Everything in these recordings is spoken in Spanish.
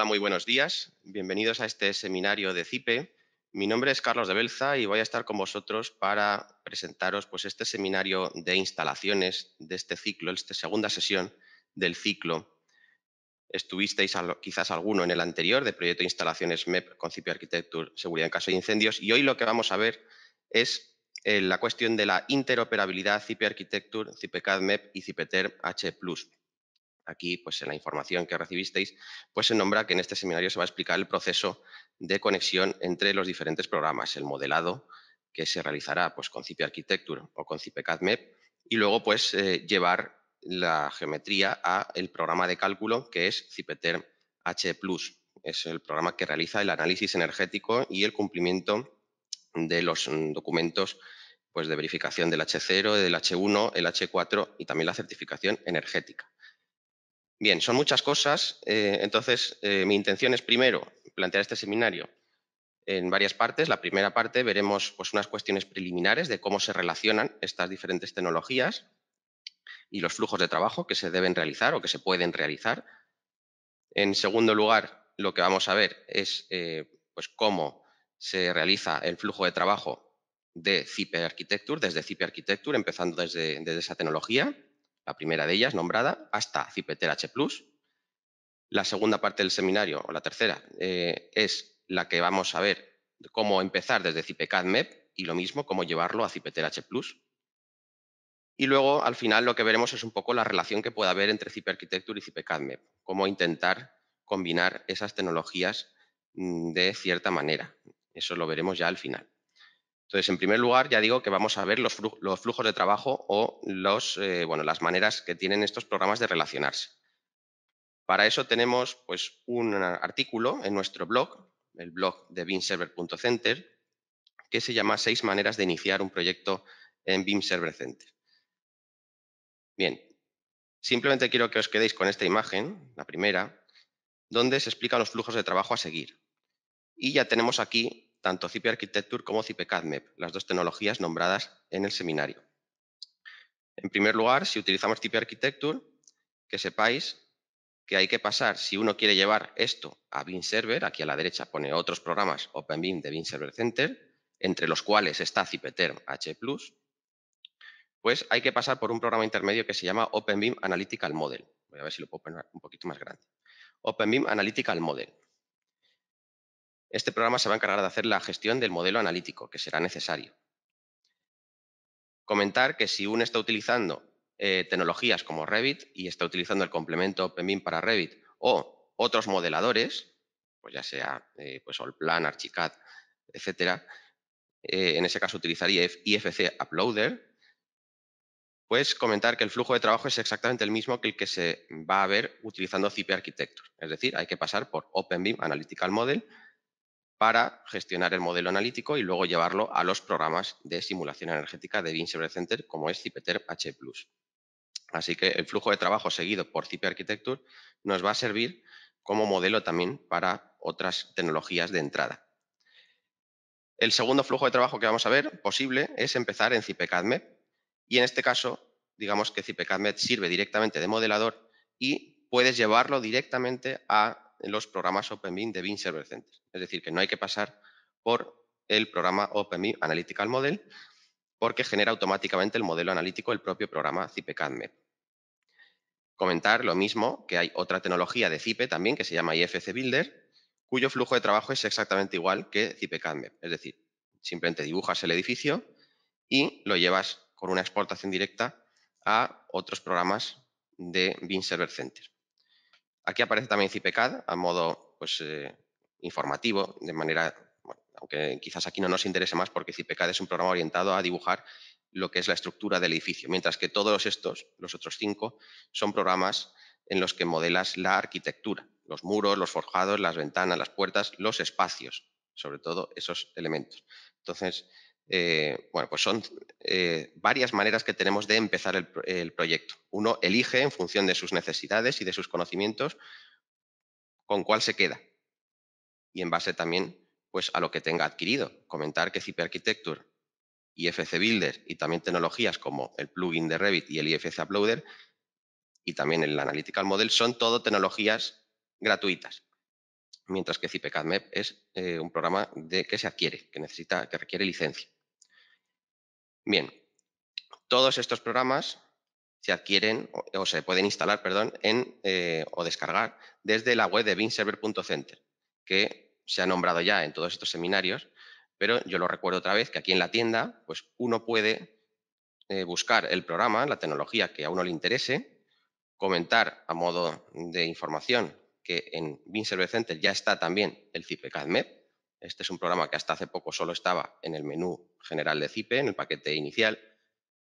Hola, muy buenos días. Bienvenidos a este seminario de CIPE. Mi nombre es Carlos de Belza y voy a estar con vosotros para presentaros este seminario de instalaciones de este ciclo, esta segunda sesión del ciclo. Estuvisteis quizás alguno en el anterior de proyecto de instalaciones MEP con CIPE Architecture, seguridad en caso de incendios, y hoy lo que vamos a ver es la cuestión de la interoperabilidad CIPE Architecture, CIPECAD MEP y CIPETER H+. Aquí, en la información que recibisteis, se nombra que en este seminario se va a explicar el proceso de conexión entre los diferentes programas, el modelado que se realizará con CIPE Architecture o con CIPECAD MEP, y luego llevar la geometría a el programa de cálculo que es CIPETER H+. Es el programa que realiza el análisis energético y el cumplimiento de los documentos de verificación del H0, del H1, el H4 y también la certificación energética. Bien, son muchas cosas, entonces mi intención es primero plantear este seminario en varias partes. La primera parte veremos unas cuestiones preliminares de cómo se relacionan estas diferentes tecnologías y los flujos de trabajo que se deben realizar o que se pueden realizar. En segundo lugar, lo que vamos a ver es cómo se realiza el flujo de trabajo de CIPE Architecture, desde CIPE Architecture, empezando desde esa tecnología, la primera de ellas nombrada, hasta CIPETER H+. La segunda parte del seminario, o la tercera, es la que vamos a ver cómo empezar desde CIPECAD MEP y lo mismo, cómo llevarlo a CIPETER H+. Y luego, al final, lo que veremos es un poco la relación que puede haber entre CIPE Architecture y CIPECAD MEP, cómo intentar combinar esas tecnologías de cierta manera. Eso lo veremos ya al final. Entonces, en primer lugar, ya digo que vamos a ver los flujos de trabajo o las maneras que tienen estos programas de relacionarse. Para eso tenemos un artículo en nuestro blog, el blog de beamserver.center, que se llama 6 maneras de iniciar un proyecto en Beam Server Center. Bien, simplemente quiero que os quedéis con esta imagen, la primera, donde se explican los flujos de trabajo a seguir. Y ya tenemos aquí tanto CIPE Architecture como CIPECAD MEP, las dos tecnologías nombradas en el seminario. En primer lugar, si utilizamos CIPE Architecture, que sepáis que hay que pasar, si uno quiere llevar esto a Beam Server, aquí a la derecha pone otros programas OpenBeam de Beam Server Center, entre los cuales está CIPETER H+, pues hay que pasar por un programa intermedio que se llama OpenBeam Analytical Model. Voy a ver si lo puedo poner un poquito más grande. OpenBeam Analytical Model. Este programa se va a encargar de hacer la gestión del modelo analítico, que será necesario. Comentar que si uno está utilizando tecnologías como Revit y está utilizando el complemento OpenBeam para Revit o otros modeladores, pues ya sea Allplan, Archicad, etcétera, en ese caso utilizaría IFC Uploader, pues comentar que el flujo de trabajo es exactamente el mismo que el que se va a ver utilizando CIPE Architecture. Es decir, hay que pasar por OpenBeam Analytical Model para gestionar el modelo analítico y luego llevarlo a los programas de simulación energética de Beam Server Center, como es CIPETER H+. Así que el flujo de trabajo seguido por CIPE Architecture nos va a servir como modelo también para otras tecnologías de entrada. El segundo flujo de trabajo que vamos a ver posible es empezar en CIPECAD MEP, y en este caso, digamos que CIPECAD MEP sirve directamente de modelador y puedes llevarlo directamente a los programas OpenBeam de Beam Server Center. Es decir, que no hay que pasar por el programa OpenBeam Analytical Model, porque genera automáticamente el modelo analítico el propio programa CIPECAD MEP. Comentar lo mismo, que hay otra tecnología de CIPE también que se llama IFC Builder, cuyo flujo de trabajo es exactamente igual que CIPECAD MEP. Es decir, simplemente dibujas el edificio y lo llevas con una exportación directa a otros programas de Beam Server Center. Aquí aparece también CIPECAD a modo informativo, de manera, aunque quizás aquí no nos interese más porque CIPECAD es un programa orientado a dibujar lo que es la estructura del edificio, mientras que todos estos, los otros 5, son programas en los que modelas la arquitectura, los muros, los forjados, las ventanas, las puertas, los espacios, sobre todo esos elementos. Entonces, son varias maneras que tenemos de empezar el proyecto. Uno elige en función de sus necesidades y de sus conocimientos con cuál se queda. Y en base también a lo que tenga adquirido. Comentar que CIPE Architecture, IFC Builder y también tecnologías como el plugin de Revit y el IFC Uploader y también el Analytical Model son todo tecnologías gratuitas. mientras que CIPE-CADMEP es un programa que se adquiere, que requiere licencia. Bien, todos estos programas se adquieren o se pueden instalar, perdón, o descargar desde la web de beanserver.center, que se ha nombrado ya en todos estos seminarios, pero yo lo recuerdo otra vez que aquí en la tienda pues uno puede buscar el programa, la tecnología que a uno le interese, comentar a modo de información que en Beanserver Center ya está también el CIPE-CADMEP. Este es un programa que hasta hace poco solo estaba en el menú general de CIPE, en el paquete inicial,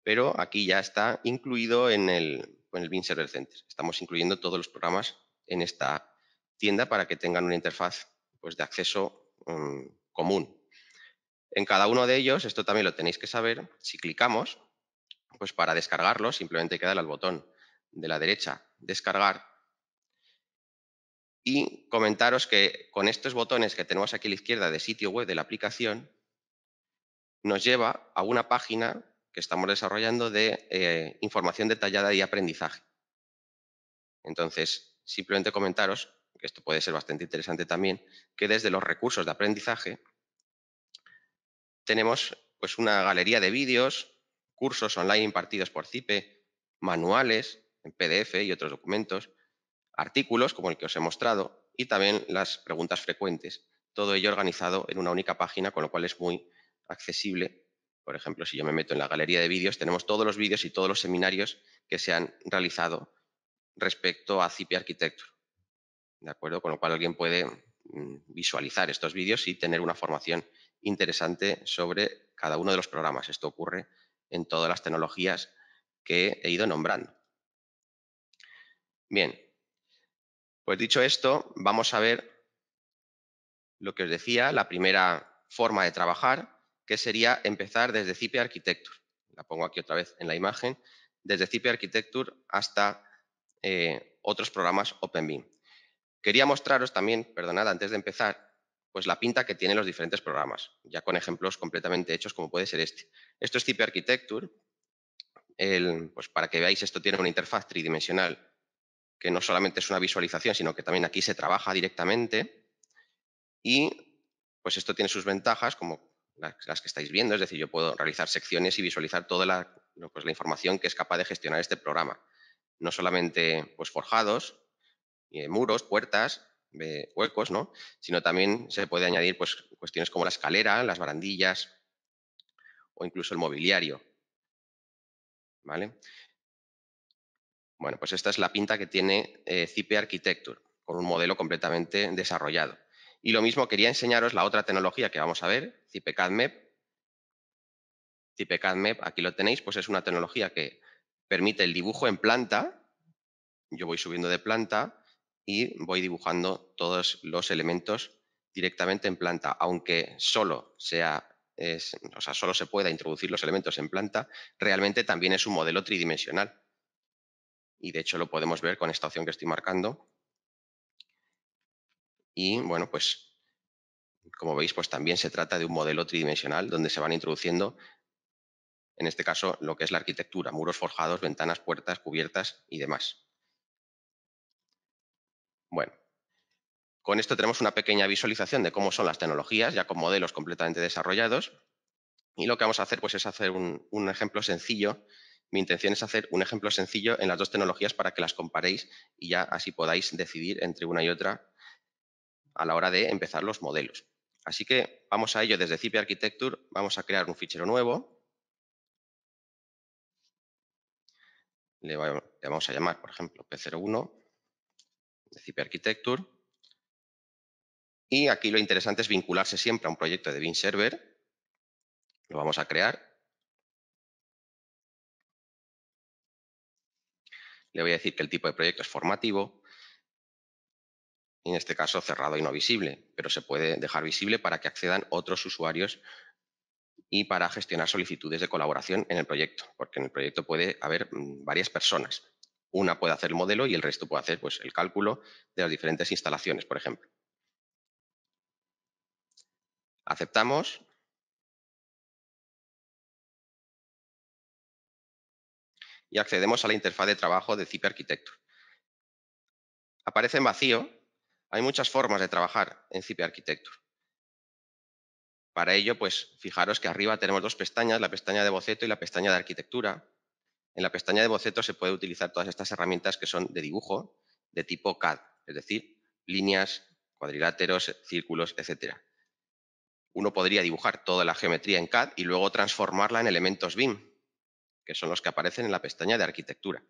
pero aquí ya está incluido en el Beanserver Center. Estamos incluyendo todos los programas en esta tienda para que tengan una interfaz pues, de acceso común. En cada uno de ellos, esto también lo tenéis que saber, si clicamos, pues para descargarlo simplemente hay que darle al botón de la derecha, descargar, y comentaros que con estos botones que tenemos aquí a la izquierda de sitio web de la aplicación, nos lleva a una página que estamos desarrollando de información detallada y aprendizaje. Entonces, simplemente comentaros, que esto puede ser bastante interesante también, que desde los recursos de aprendizaje tenemos pues, una galería de vídeos, cursos online impartidos por CIPE, manuales en PDF y otros documentos, artículos como el que os he mostrado y también las preguntas frecuentes. Todo ello organizado en una única página, con lo cual es muy accesible. Por ejemplo, si yo me meto en la galería de vídeos, tenemos todos los vídeos y todos los seminarios que se han realizado respecto a CIPE Architecture. ¿De acuerdo? Con lo cual alguien puede visualizar estos vídeos y tener una formación interesante sobre cada uno de los programas. Esto ocurre en todas las tecnologías que he ido nombrando. Bien, pues dicho esto, vamos a ver lo que os decía, la primera forma de trabajar, que sería empezar desde CIPE Architecture. La pongo aquí otra vez en la imagen, desde CIPE Architecture hasta otros programas OpenBeam. Quería mostraros también, perdonad, antes de empezar, pues la pinta que tienen los diferentes programas, ya con ejemplos completamente hechos como puede ser este. Esto es CIPE Architecture. Pues para que veáis, esto tiene una interfaz tridimensional que no solamente es una visualización, sino que también aquí se trabaja directamente. Y pues esto tiene sus ventajas, como las que estáis viendo, es decir, yo puedo realizar secciones y visualizar toda la información que es capaz de gestionar este programa. No solamente pues, forjados, muros, puertas, huecos, ¿no? Sino también se puede añadir pues, cuestiones como la escalera, las barandillas o incluso el mobiliario. ¿Vale? Bueno, pues esta es la pinta que tiene CIPE Architecture, con un modelo completamente desarrollado. Y lo mismo quería enseñaros la otra tecnología que vamos a ver, CIPE-CADMEP. CIPE-CADMEP, aquí lo tenéis, pues es una tecnología que permite el dibujo en planta. Yo voy subiendo de planta y voy dibujando todos los elementos directamente en planta, aunque solo solo se pueda introducir los elementos en planta, realmente también es un modelo tridimensional. Y de hecho lo podemos ver con esta opción que estoy marcando. Y bueno, pues como veis, pues también se trata de un modelo tridimensional donde se van introduciendo, en este caso, lo que es la arquitectura, muros forjados, ventanas, puertas, cubiertas y demás. Bueno, con esto tenemos una pequeña visualización de cómo son las tecnologías, ya con modelos completamente desarrollados. Y lo que vamos a hacer pues, es hacer un ejemplo sencillo. Mi intención es hacer un ejemplo sencillo en las dos tecnologías para que las comparéis y ya así podáis decidir entre una y otra a la hora de empezar los modelos. Así que vamos a ello desde CIPE Architecture. Vamos a crear un fichero nuevo. Le vamos a llamar, por ejemplo, P01 de CIPE Architecture. Y aquí lo interesante es vincularse siempre a un proyecto de Beanserver. Lo vamos a crear. Le voy a decir que el tipo de proyecto es formativo. Y en este caso cerrado y no visible, pero se puede dejar visible para que accedan otros usuarios y para gestionar solicitudes de colaboración en el proyecto, porque en el proyecto puede haber varias personas. Una puede hacer el modelo y el resto puede hacer pues, el cálculo de las diferentes instalaciones, por ejemplo. Aceptamos. Y accedemos a la interfaz de trabajo de CIPE Architecture. Aparece en vacío, Hay muchas formas de trabajar en Zipe Architecture. Para ello, pues fijaros que arriba tenemos dos pestañas, la pestaña de boceto y la pestaña de arquitectura. En la pestaña de boceto se puede utilizar todas estas herramientas que son de dibujo de tipo CAD, es decir, líneas, cuadriláteros, círculos, etc. Uno podría dibujar toda la geometría en CAD y luego transformarla en elementos BIM, que son los que aparecen en la pestaña de arquitectura.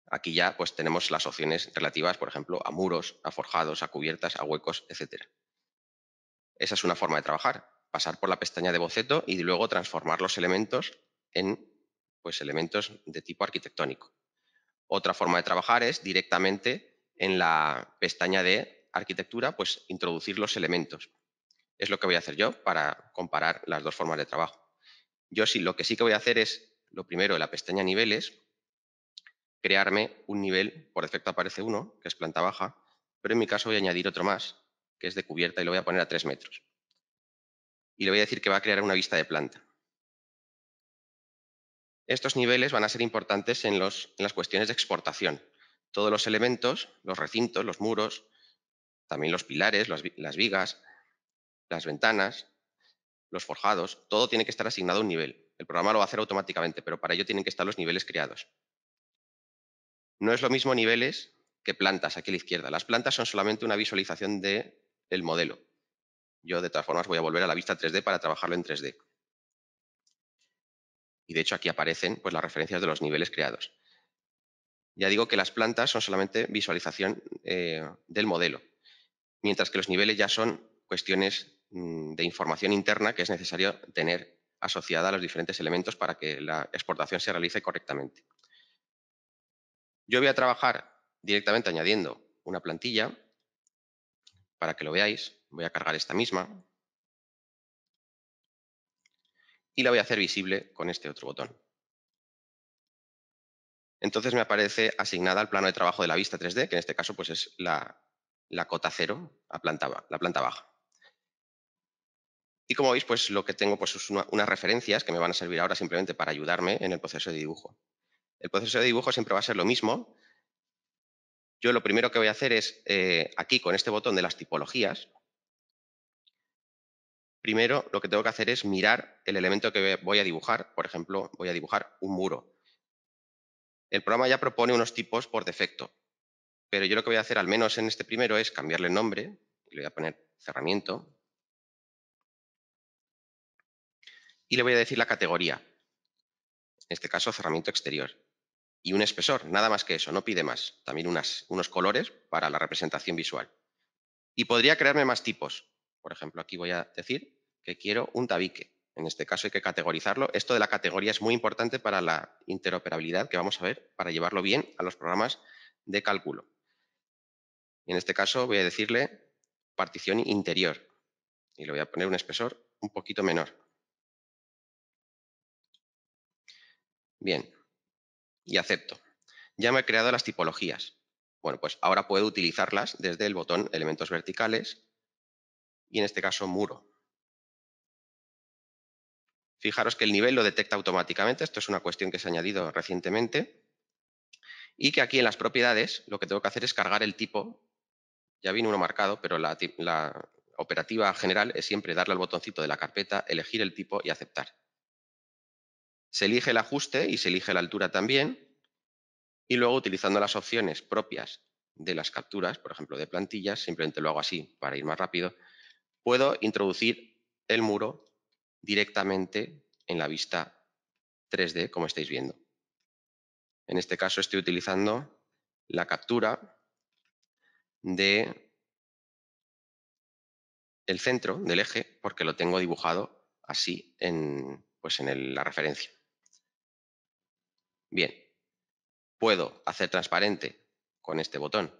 Aquí ya pues, tenemos las opciones relativas, por ejemplo, a muros, a forjados, a cubiertas, a huecos, etc. Esa es una forma de trabajar, pasar por la pestaña de boceto y luego transformar los elementos en pues, elementos de tipo arquitectónico. Otra forma de trabajar es directamente en la pestaña de arquitectura, pues introducir los elementos. Es lo que voy a hacer yo para comparar las dos formas de trabajo. Yo sí, lo que sí que voy a hacer es, lo primero, en la pestaña niveles, crearme un nivel, por defecto aparece uno, que es planta baja, pero en mi caso voy a añadir otro más, que es de cubierta y lo voy a poner a 3 metros. Y le voy a decir que va a crear una vista de planta. Estos niveles van a ser importantes en las cuestiones de exportación. Todos los elementos, los recintos, los muros, también los pilares, las vigas, las ventanas, los forjados, todo tiene que estar asignado a un nivel. El programa lo va a hacer automáticamente, pero para ello tienen que estar los niveles creados. No es lo mismo niveles que plantas aquí a la izquierda. Las plantas son solamente una visualización del modelo. Yo, de todas formas, voy a volver a la vista 3D para trabajarlo en 3D. Y, de hecho, aquí aparecen pues, las referencias de los niveles creados. Ya digo que las plantas son solamente visualización del modelo, mientras que los niveles ya son cuestiones de información interna que es necesario tener asociada a los diferentes elementos para que la exportación se realice correctamente. Yo voy a trabajar directamente añadiendo una plantilla para que lo veáis. Voy a cargar esta misma y la voy a hacer visible con este otro botón. Entonces me aparece asignada al plano de trabajo de la vista 3D, que en este caso pues, es la cota 0 a la planta baja. Y como veis, pues lo que tengo pues, es unas referencias que me van a servir ahora simplemente para ayudarme en el proceso de dibujo. El proceso de dibujo siempre va a ser lo mismo. Yo lo primero que voy a hacer es, aquí con este botón de las tipologías, primero lo que tengo que hacer es mirar el elemento que voy a dibujar. Por ejemplo, voy a dibujar un muro. El programa ya propone unos tipos por defecto, pero yo lo que voy a hacer, al menos en este primero, es cambiarle el nombre. Le voy a poner cerramiento. Y le voy a decir la categoría. En este caso, cerramiento exterior. Y un espesor, nada más que eso, no pide más. También unos colores para la representación visual. Y podría crearme más tipos. Por ejemplo, aquí voy a decir que quiero un tabique. En este caso hay que categorizarlo. Esto de la categoría es muy importante para la interoperabilidad que vamos a ver, para llevarlo bien a los programas de cálculo. Y en este caso voy a decirle partición interior. Y le voy a poner un espesor un poquito menor. Bien. Y acepto. Ya me he creado las tipologías. Bueno, pues ahora puedo utilizarlas desde el botón elementos verticales y en este caso muro. Fijaros que el nivel lo detecta automáticamente. Esto es una cuestión que se ha añadido recientemente. Y que aquí en las propiedades lo que tengo que hacer es cargar el tipo. Ya viene uno marcado, pero la operativa general es siempre darle al botoncito de la carpeta, elegir el tipo y aceptar. Se elige el ajuste y se elige la altura también. Y luego, utilizando las opciones propias de las capturas, por ejemplo, de plantillas, simplemente lo hago así para ir más rápido, puedo introducir el muro directamente en la vista 3D, como estáis viendo. En este caso estoy utilizando la captura del centro del eje porque lo tengo dibujado así pues en la referencia. Bien, puedo hacer transparente con este botón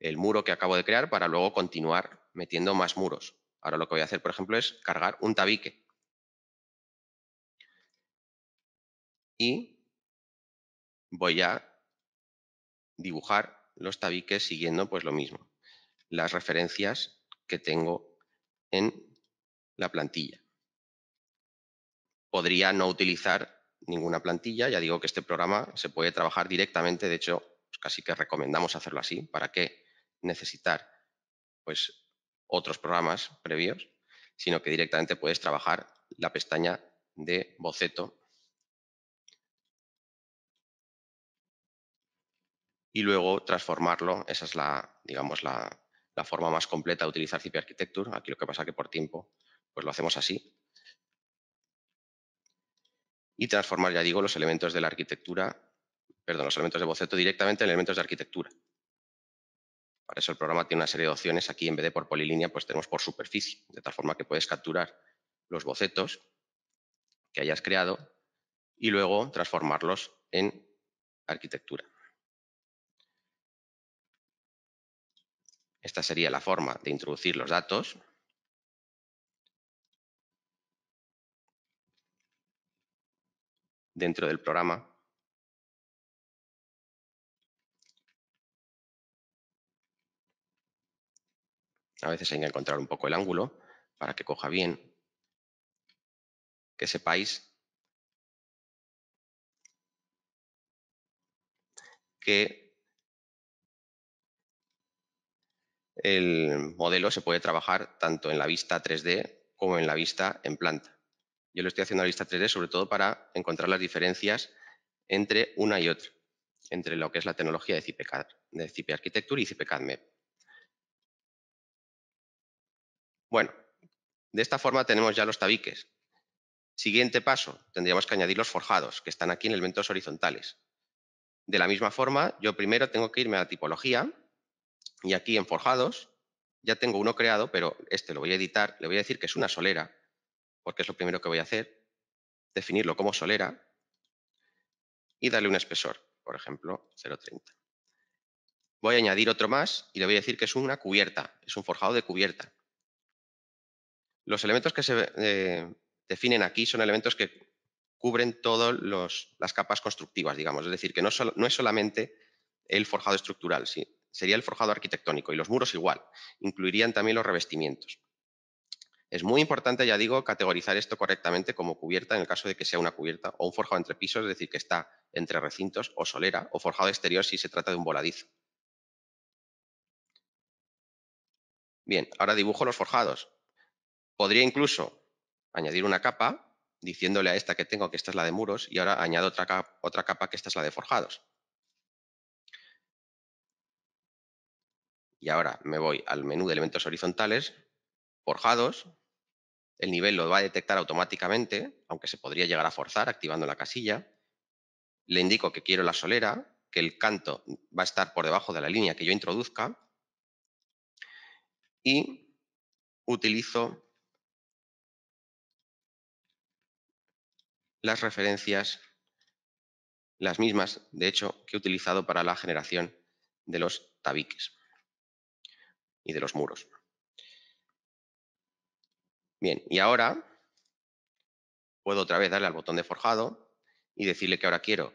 el muro que acabo de crear para luego continuar metiendo más muros. Ahora lo que voy a hacer, por ejemplo, es cargar un tabique. Y voy a dibujar los tabiques siguiendo pues lo mismo, las referencias que tengo en la plantilla. Podría no utilizar ninguna plantilla, ya digo que este programa se puede trabajar directamente, de hecho pues casi que recomendamos hacerlo así. ¿Para qué necesitar pues, otros programas previos? Sino que directamente puedes trabajar la pestaña de boceto y luego transformarlo. Esa es digamos, la forma más completa de utilizar CP Architecture. Aquí lo que pasa es que por tiempo pues lo hacemos así. Y transformar, ya digo, los elementos de la arquitectura, perdón, los elementos de boceto directamente en elementos de arquitectura. Para eso el programa tiene una serie de opciones. Aquí, en vez de por polilínea, pues tenemos por superficie, de tal forma que puedes capturar los bocetos que hayas creado y luego transformarlos en arquitectura. Esta sería la forma de introducir los datos. Dentro del programa. A veces hay que encontrar un poco el ángulo para que coja bien. Que sepáis que el modelo se puede trabajar tanto en la vista 3D como en la vista en planta. Yo lo estoy haciendo en la vista 3D sobre todo para encontrar las diferencias entre una y otra, entre lo que es la tecnología de CIPCAD, de CP Architecture y CIPCAD MEP. Bueno, de esta forma tenemos ya los tabiques. Siguiente paso, tendríamos que añadir los forjados, que están aquí en elementos horizontales. De la misma forma, yo primero tengo que irme a la tipología y aquí en forjados ya tengo uno creado, pero este lo voy a editar, le voy a decir que es una solera, porque es lo primero que voy a hacer, definirlo como solera y darle un espesor, por ejemplo, 0,30. Voy a añadir otro más y le voy a decir que es una cubierta, es un forjado de cubierta. Los elementos que se definen aquí son elementos que cubren todas las capas constructivas, digamos. Es decir, que no es solamente el forjado estructural, sí, sería el forjado arquitectónico y los muros igual. Incluirían también los revestimientos. Es muy importante, ya digo, categorizar esto correctamente como cubierta en el caso de que sea una cubierta o un forjado entre pisos, es decir, que está entre recintos o solera, o forjado exterior si se trata de un voladizo. Bien, ahora dibujo los forjados. Podría incluso añadir una capa diciéndole a esta que tengo que esta es la de muros y ahora añado otra capa que esta es la de forjados. Y ahora me voy al menú de elementos horizontales, forjados, el nivel lo va a detectar automáticamente, aunque se podría llegar a forzar activando la casilla. Le indico que quiero la solera, que el canto va a estar por debajo de la línea que yo introduzca y utilizo las referencias, las mismas, de hecho, que he utilizado para la generación de los tabiques y de los muros. Bien, y ahora puedo otra vez darle al botón de forjado y decirle que ahora quiero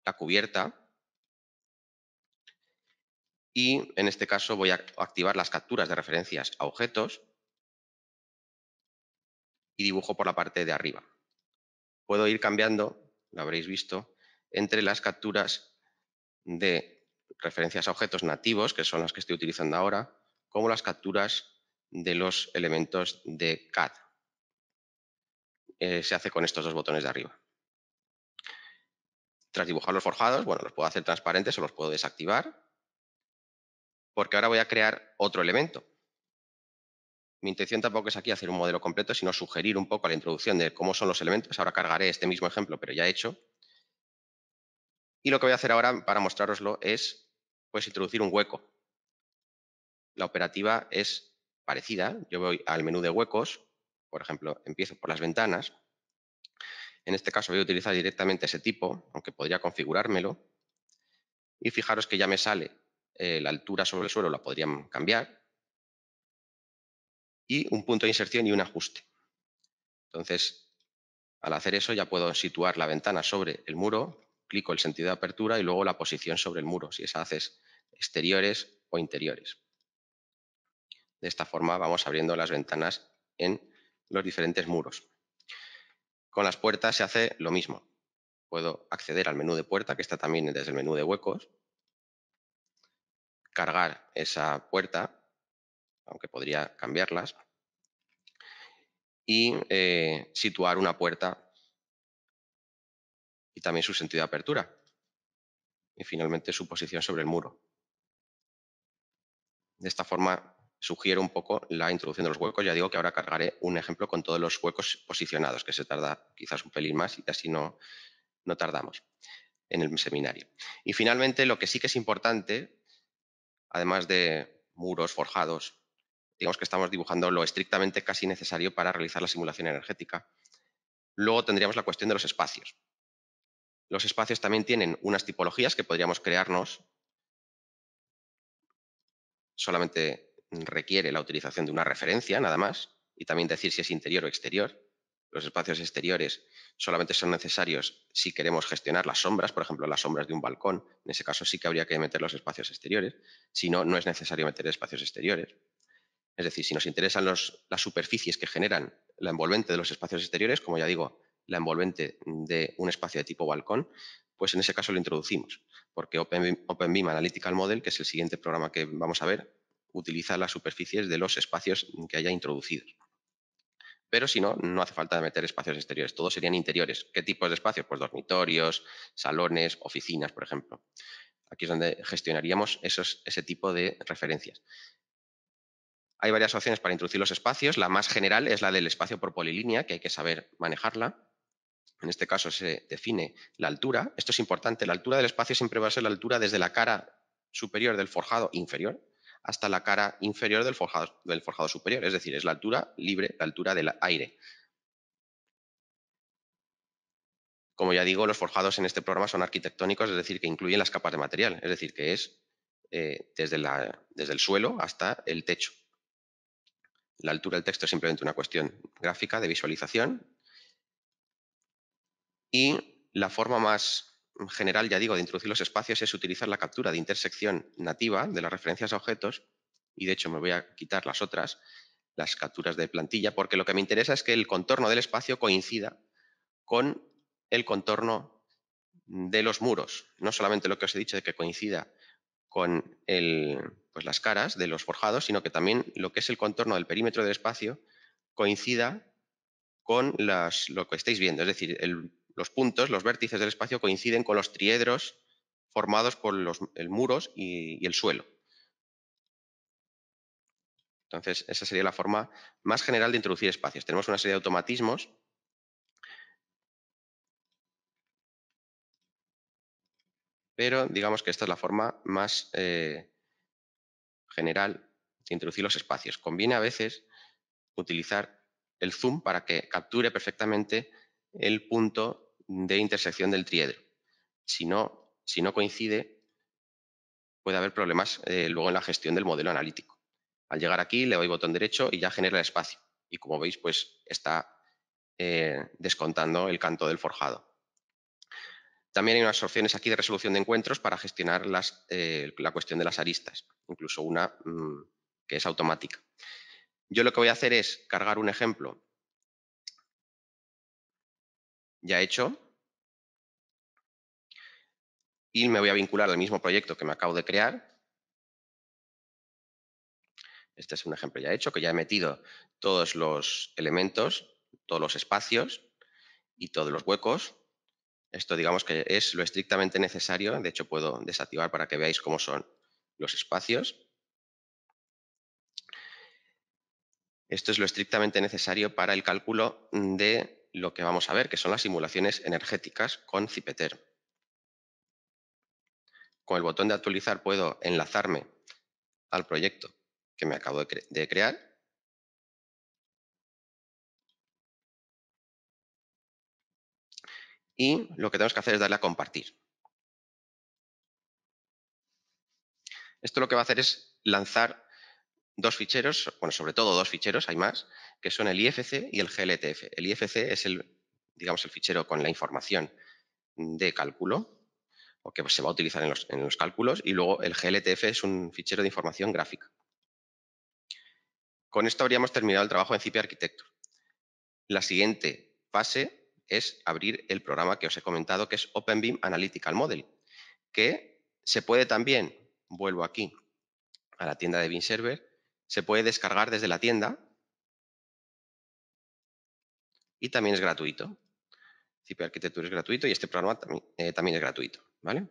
la cubierta y en este caso voy a activar las capturas de referencias a objetos y dibujo por la parte de arriba. Puedo ir cambiando, lo habréis visto, entre las capturas de referencias a objetos nativos, que son las que estoy utilizando ahora, como las capturas de los elementos de CAD. Se hace con estos dos botones de arriba. Tras dibujar los forjados, bueno, los puedo hacer transparentes o los puedo desactivar, porque ahora voy a crear otro elemento. Mi intención tampoco es aquí hacer un modelo completo, sino sugerir un poco la introducción de cómo son los elementos. Ahora cargaré este mismo ejemplo, pero ya hecho. Y lo que voy a hacer ahora para mostraroslo es pues, introducir un hueco. La operativa es parecida. Yo voy al menú de huecos, por ejemplo, empiezo por las ventanas. En este caso voy a utilizar directamente ese tipo, aunque podría configurármelo. Y fijaros que ya me sale la altura sobre el suelo, la podrían cambiar. Y un punto de inserción y un ajuste. Entonces, al hacer eso ya puedo situar la ventana sobre el muro, clico el sentido de apertura y luego la posición sobre el muro, si esa haces exteriores o interiores. De esta forma vamos abriendo las ventanas en los diferentes muros. Con las puertas se hace lo mismo. Puedo acceder al menú de puerta, que está también desde el menú de huecos, cargar esa puerta, aunque podría cambiarlas, y situar una puerta y también su sentido de apertura. Y finalmente su posición sobre el muro. De esta forma sugiero un poco la introducción de los huecos. Ya digo que ahora cargaré un ejemplo con todos los huecos posicionados, que se tarda quizás un pelín más y así no tardamos en el seminario. Y finalmente, lo que sí que es importante, además de muros forjados, digamos que estamos dibujando lo estrictamente casi necesario para realizar la simulación energética. Luego tendríamos la cuestión de los espacios. Los espacios también tienen unas tipologías que podríamos crearnos. Solamente requiere la utilización de una referencia, nada más, y también decir si es interior o exterior. Los espacios exteriores solamente son necesarios si queremos gestionar las sombras, por ejemplo, las sombras de un balcón. En ese caso sí que habría que meter los espacios exteriores. Si no, no es necesario meter espacios exteriores. Es decir, si nos interesan las superficies que generan la envolvente de los espacios exteriores, como ya digo, la envolvente de un espacio de tipo balcón, pues en ese caso lo introducimos, porque OpenBIM Analytical Model, que es el siguiente programa que vamos a ver, utiliza las superficies de los espacios que haya introducidos. Pero si no, no hace falta meter espacios exteriores, todos serían interiores. ¿Qué tipos de espacios? Pues dormitorios, salones, oficinas, por ejemplo. Aquí es donde gestionaríamos ese tipo de referencias. Hay varias opciones para introducir los espacios. La más general es la del espacio por polilínea, que hay que saber manejarla. En este caso se define la altura. Esto es importante. La altura del espacio siempre va a ser la altura desde la cara superior del forjado inferior hasta la cara inferior del forjado superior. Es decir, es la altura libre, la altura del aire. Como ya digo, los forjados en este programa son arquitectónicos, es decir, que incluyen las capas de material. Es decir, que es desde el suelo hasta el techo. La altura del texto es simplemente una cuestión gráfica de visualización. Y la forma más general, ya digo, de introducir los espacios es utilizar la captura de intersección nativa de las referencias a objetos. Y de hecho me voy a quitar las otras, las capturas de plantilla, porque lo que me interesa es que el contorno del espacio coincida con el contorno de los muros. No solamente lo que os he dicho de que coincida con pues las caras de los forjados, sino que también lo que es el contorno del perímetro del espacio coincida con lo que estáis viendo. Es decir, los puntos, los vértices del espacio coinciden con los triedros formados por los muros y el suelo. Entonces, esa sería la forma más general de introducir espacios. Tenemos una serie de automatismos pero digamos que esta es la forma más general de introducir los espacios. Conviene a veces utilizar el zoom para que capture perfectamente el punto de intersección del triedro. Si no coincide, puede haber problemas luego en la gestión del modelo analítico. Al llegar aquí le doy botón derecho y ya genera el espacio. Y como veis, pues está descontando el canto del forjado. También hay unas opciones aquí de resolución de encuentros para gestionar la cuestión de las aristas, incluso una que es automática. Yo lo que voy a hacer es cargar un ejemplo ya hecho y me voy a vincular al mismo proyecto que me acabo de crear. Este es un ejemplo ya hecho, que ya he metido todos los elementos, todos los espacios y todos los huecos. Esto digamos que es lo estrictamente necesario. De hecho, puedo desactivar para que veáis cómo son los espacios. Esto es lo estrictamente necesario para el cálculo de lo que vamos a ver, que son las simulaciones energéticas con Cipeter. Con el botón de actualizar puedo enlazarme al proyecto que me acabo de crear. Y lo que tenemos que hacer es darle a compartir. Esto lo que va a hacer es lanzar dos ficheros, bueno, sobre todo dos ficheros, hay más, que son el IFC y el GLTF. El IFC es digamos, el fichero con la información de cálculo, o que se va a utilizar en los cálculos, y luego el GLTF es un fichero de información gráfica. Con esto habríamos terminado el trabajo en CIPE Architecture. La siguiente fase es abrir el programa que os he comentado, que es OpenBIM Analytical Model, que se puede también, vuelvo aquí, a la tienda de Beam Server, se puede descargar desde la tienda y también es gratuito. CP Architecture es gratuito y este programa también es gratuito, ¿vale?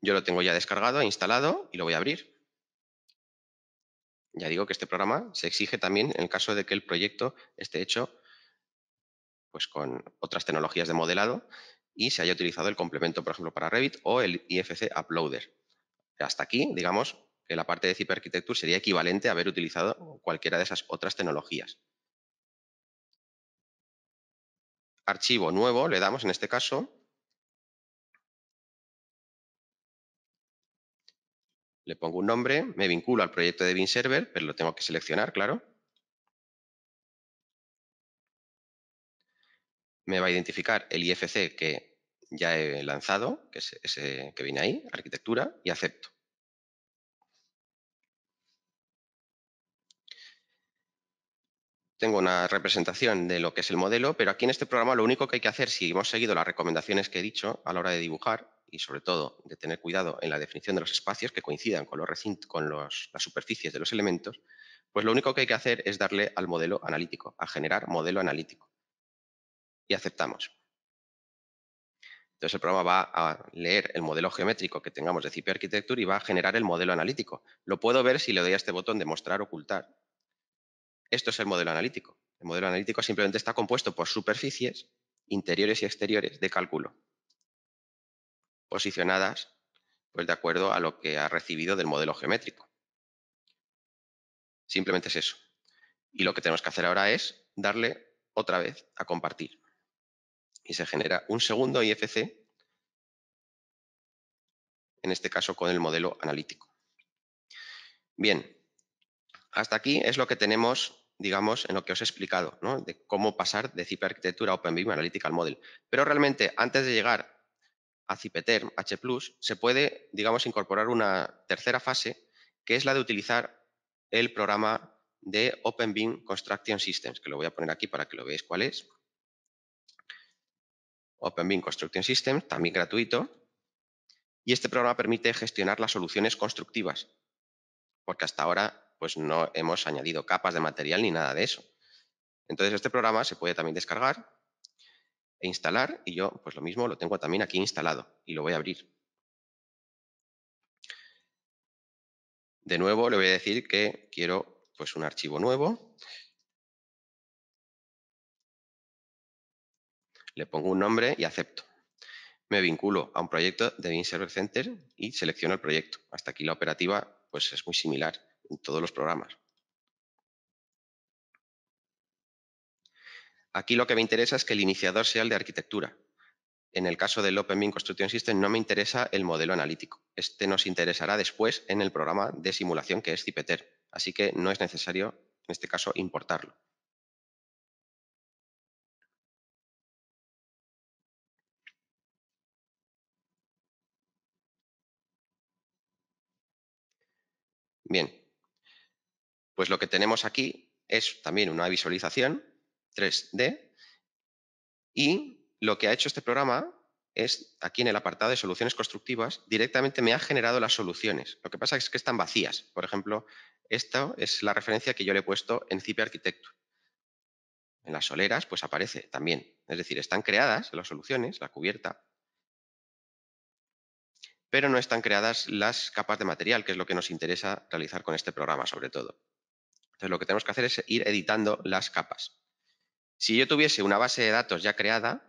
Yo lo tengo ya descargado e instalado y lo voy a abrir. Ya digo que este programa se exige también en el caso de que el proyecto esté hecho pues, con otras tecnologías de modelado y se haya utilizado el complemento, por ejemplo, para Revit o el IFC Uploader. Hasta aquí, digamos, que la parte de CP Architecture sería equivalente a haber utilizado cualquiera de esas otras tecnologías. Archivo nuevo, le damos en este caso. Le pongo un nombre, me vinculo al proyecto de Beam Server, pero lo tengo que seleccionar, claro. Me va a identificar el IFC que ya he lanzado, que es ese que viene ahí, arquitectura, y acepto. Tengo una representación de lo que es el modelo, pero aquí en este programa lo único que hay que hacer, si hemos seguido las recomendaciones que he dicho a la hora de dibujar, y sobre todo de tener cuidado en la definición de los espacios que coincidan con, las superficies de los elementos, pues lo único que hay que hacer es darle al modelo analítico, a generar modelo analítico. Y aceptamos. Entonces el programa va a leer el modelo geométrico que tengamos de CP Architecture y va a generar el modelo analítico. Lo puedo ver si le doy a este botón de mostrar, ocultar. Esto es el modelo analítico. El modelo analítico simplemente está compuesto por superficies interiores y exteriores de cálculo, posicionadas pues, de acuerdo a lo que ha recibido del modelo geométrico. Simplemente es eso. Y lo que tenemos que hacer ahora es darle otra vez a compartir. Y se genera un segundo IFC, en este caso con el modelo analítico. Bien, hasta aquí es lo que tenemos, digamos, en lo que os he explicado, ¿no? De cómo pasar de CP Architecture a OpenBIM Analytical Model. Pero realmente, antes de llegar a CPTerm H+, se puede, digamos, incorporar una tercera fase, que es la de utilizar el programa de OpenBIM Construction Systems, que lo voy a poner aquí para que lo veáis cuál es. OpenBIM Construction Systems, también gratuito. Y este programa permite gestionar las soluciones constructivas, porque hasta ahora pues, no hemos añadido capas de material ni nada de eso. Entonces, este programa se puede también descargar e instalar, y yo, pues lo mismo, lo tengo también aquí instalado, y lo voy a abrir. De nuevo, le voy a decir que quiero pues, un archivo nuevo. Le pongo un nombre y acepto. Me vinculo a un proyecto de Beam Server Center y selecciono el proyecto. Hasta aquí la operativa pues, es muy similar en todos los programas. Aquí lo que me interesa es que el iniciador sea el de arquitectura. En el caso del OpenBIM Construction System no me interesa el modelo analítico. Este nos interesará después en el programa de simulación que es CPTerm. Así que no es necesario, en este caso, importarlo. Bien, pues lo que tenemos aquí es también una visualización 3D y lo que ha hecho este programa es, aquí en el apartado de soluciones constructivas, directamente me ha generado las soluciones. Lo que pasa es que están vacías. Por ejemplo, esta es la referencia que yo le he puesto en CP Architecture. En las soleras, pues aparece también. Es decir, están creadas las soluciones, la cubierta, pero no están creadas las capas de material, que es lo que nos interesa realizar con este programa, sobre todo. Entonces, lo que tenemos que hacer es ir editando las capas. Si yo tuviese una base de datos ya creada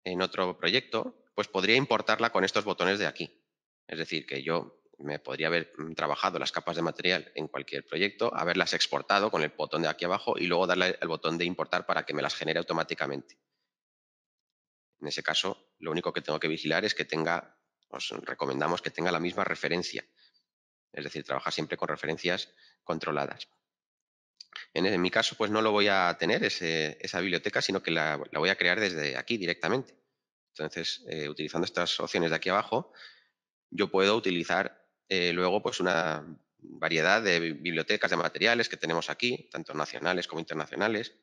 en otro proyecto, pues podría importarla con estos botones de aquí. Es decir, que yo me podría haber trabajado las capas de material en cualquier proyecto, haberlas exportado con el botón de aquí abajo y luego darle el botón de importar para que me las genere automáticamente. En ese caso, lo único que tengo que vigilar es que tenga, os recomendamos que tenga la misma referencia. Es decir, trabaja siempre con referencias controladas. En mi caso, pues no lo voy a tener esa biblioteca, sino que la voy a crear desde aquí directamente. Entonces, utilizando estas opciones de aquí abajo, yo puedo utilizar luego pues una variedad de bibliotecas de materiales que tenemos aquí, tanto nacionales como internacionales,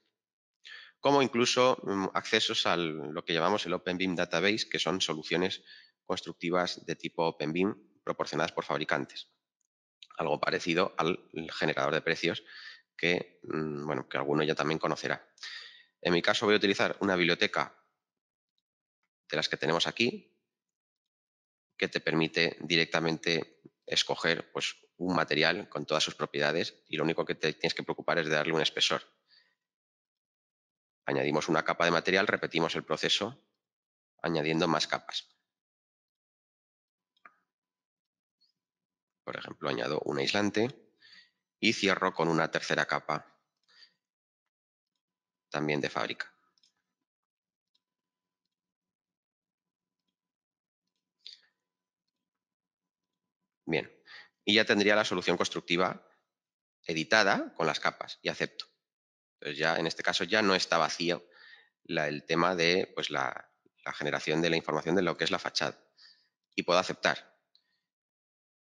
como incluso accesos a lo que llamamos el OpenBIM Database, que son soluciones constructivas de tipo OpenBIM proporcionadas por fabricantes. algo parecido al generador de precios que, bueno, que alguno ya también conocerá. En mi caso voy a utilizar una biblioteca de las que tenemos aquí, que te permite directamente escoger pues, un material con todas sus propiedades y lo único que te tienes que preocupar es de darle un espesor. Añadimos una capa de material, repetimos el proceso añadiendo más capas. Por ejemplo, añado un aislante y cierro con una tercera capa también de fábrica. Bien, y ya tendría la solución constructiva editada con las capas y acepto. Entonces ya en este caso ya no está vacío el tema de pues, la generación de la información de lo que es la fachada. Y puedo aceptar.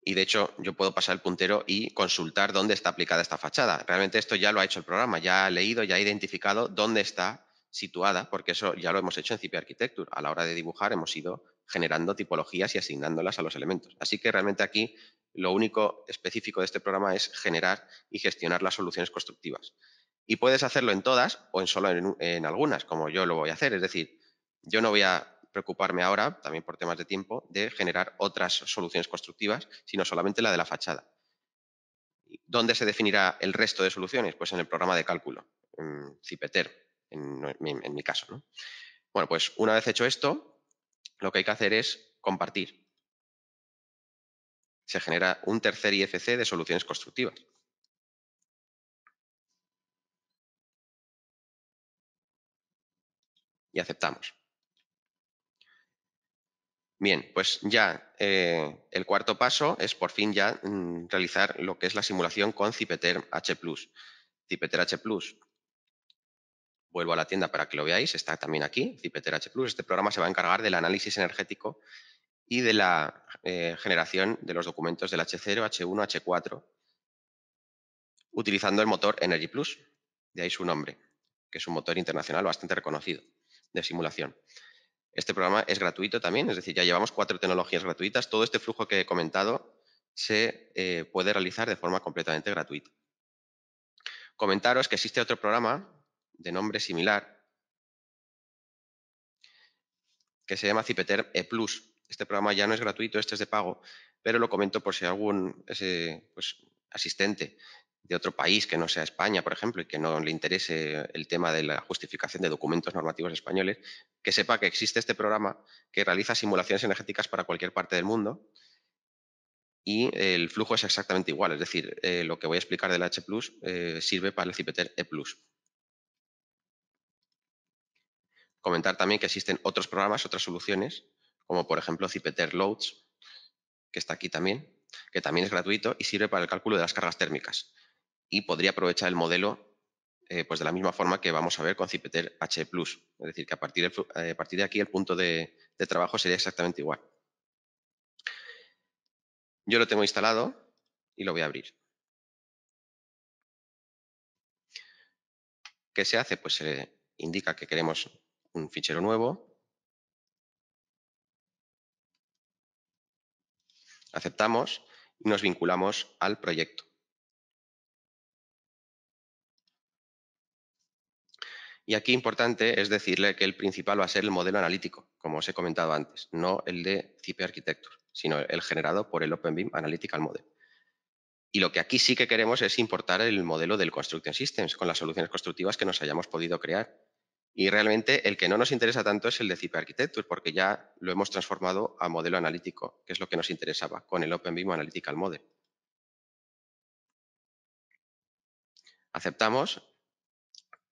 Y de hecho yo puedo pasar el puntero y consultar dónde está aplicada esta fachada. Realmente esto ya lo ha hecho el programa, ya ha leído, ya ha identificado dónde está situada, porque eso ya lo hemos hecho en CP Architecture. A la hora de dibujar hemos ido generando tipologías y asignándolas a los elementos. Así que realmente aquí lo único específico de este programa es generar y gestionar las soluciones constructivas. Y puedes hacerlo en todas o solo en algunas, como yo lo voy a hacer. Es decir, yo no voy a preocuparme ahora, también por temas de tiempo, de generar otras soluciones constructivas, sino solamente la de la fachada. ¿Dónde se definirá el resto de soluciones? Pues en el programa de cálculo, en Cipeter, en mi caso, ¿no? Bueno, pues una vez hecho esto, lo que hay que hacer es compartir. Se genera un tercer IFC de soluciones constructivas. Y aceptamos. Bien, pues ya el cuarto paso es por fin ya realizar lo que es la simulación con Cipeter H+. Cipeter H+, vuelvo a la tienda para que lo veáis, está también aquí, Cipeter H+. Este programa se va a encargar del análisis energético y de la generación de los documentos del H0, H1, H4, utilizando el motor Energy Plus, de ahí su nombre, que es un motor internacional bastante reconocido de simulación. Este programa es gratuito también, es decir, ya llevamos 4 tecnologías gratuitas. Todo este flujo que he comentado se puede realizar de forma completamente gratuita. Comentaros que existe otro programa de nombre similar que se llama Cipeter E+. Este programa ya no es gratuito, este es de pago, pero lo comento por si algún pues, asistente de otro país que no sea España, por ejemplo, y que no le interese el tema de la justificación de documentos normativos españoles, que sepa que existe este programa que realiza simulaciones energéticas para cualquier parte del mundo y el flujo es exactamente igual. Es decir, lo que voy a explicar del H+, sirve para el Cipeter E+. Comentar también que existen otros programas, otras soluciones, como por ejemplo Cipeter Loads, que está aquí también, que también es gratuito y sirve para el cálculo de las cargas térmicas. Y podría aprovechar el modelo pues de la misma forma que vamos a ver con Cipeter H+. Es decir, que a partir de aquí el punto de trabajo sería exactamente igual. Yo lo tengo instalado y lo voy a abrir. ¿Qué se hace? Pues se indica que queremos un fichero nuevo. Aceptamos y nos vinculamos al proyecto. Y aquí importante es decirle que el principal va a ser el modelo analítico, como os he comentado antes, no el de CP Architecture, sino el generado por el OpenBIM Analytical Model. Y lo que aquí sí que queremos es importar el modelo del Construction Systems con las soluciones constructivas que nos hayamos podido crear. Y realmente el que no nos interesa tanto es el de CP Architecture, porque ya lo hemos transformado a modelo analítico, que es lo que nos interesaba con el OpenBIM Analytical Model. Aceptamos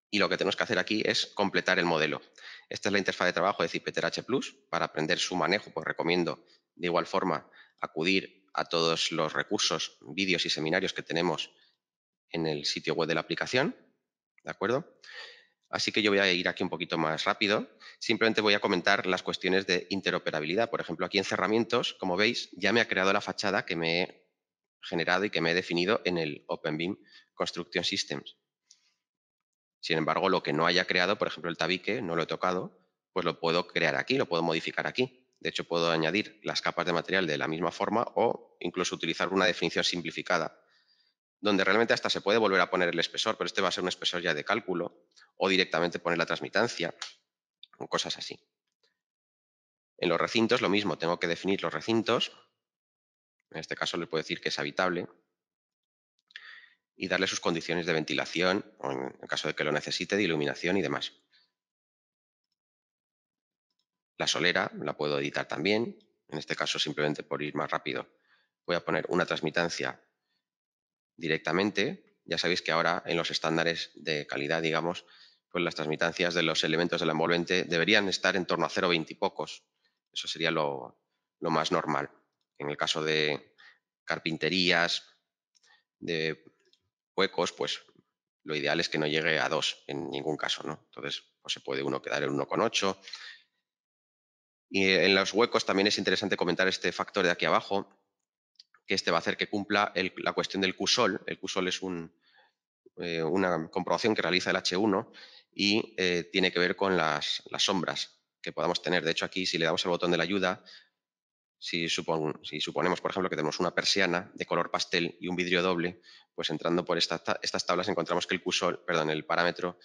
y lo que tenemos que hacer aquí es completar el modelo. Esta es la interfaz de trabajo de Cipeter H+. Para aprender su manejo, pues recomiendo de igual forma acudir a todos los recursos, vídeos y seminarios que tenemos en el sitio web de la aplicación. ¿De acuerdo? Así que yo voy a ir aquí un poquito más rápido. Simplemente voy a comentar las cuestiones de interoperabilidad. Por ejemplo, aquí en cerramientos, como veis, ya me ha creado la fachada que me he generado y que me he definido en el OpenBIM Construction Systems. Sin embargo, lo que no haya creado, por ejemplo, el tabique, no lo he tocado, pues lo puedo crear aquí, lo puedo modificar aquí. De hecho, puedo añadir las capas de material de la misma forma o incluso utilizar una definición simplificada, donde realmente hasta se puede volver a poner el espesor, pero este va a ser un espesor ya de cálculo, o directamente poner la transmitancia, o cosas así. En los recintos lo mismo, tengo que definir los recintos, en este caso le puedo decir que es habitable, y darle sus condiciones de ventilación, o en el caso de que lo necesite, de iluminación y demás. La solera la puedo editar también, en este caso simplemente por ir más rápido voy a poner una transmitancia directamente. Ya sabéis que ahora en los estándares de calidad, digamos, pues las transmitancias de los elementos de la envolvente deberían estar en torno a 0,20 y pocos. Eso sería lo más normal. En el caso de carpinterías, de huecos, pues lo ideal es que no llegue a 2 en ningún caso, ¿no? Entonces, pues se puede uno quedar en 1,8. Y en los huecos también es interesante comentar este factor de aquí abajo, que este va a hacer que cumpla la cuestión del QSOL. El QSOL es una comprobación que realiza el H1 y tiene que ver con las sombras que podamos tener. De hecho, aquí si le damos al botón de la ayuda, si suponemos, por ejemplo, que tenemos una persiana de color pastel y un vidrio doble, pues entrando por estas tablas encontramos que el parámetro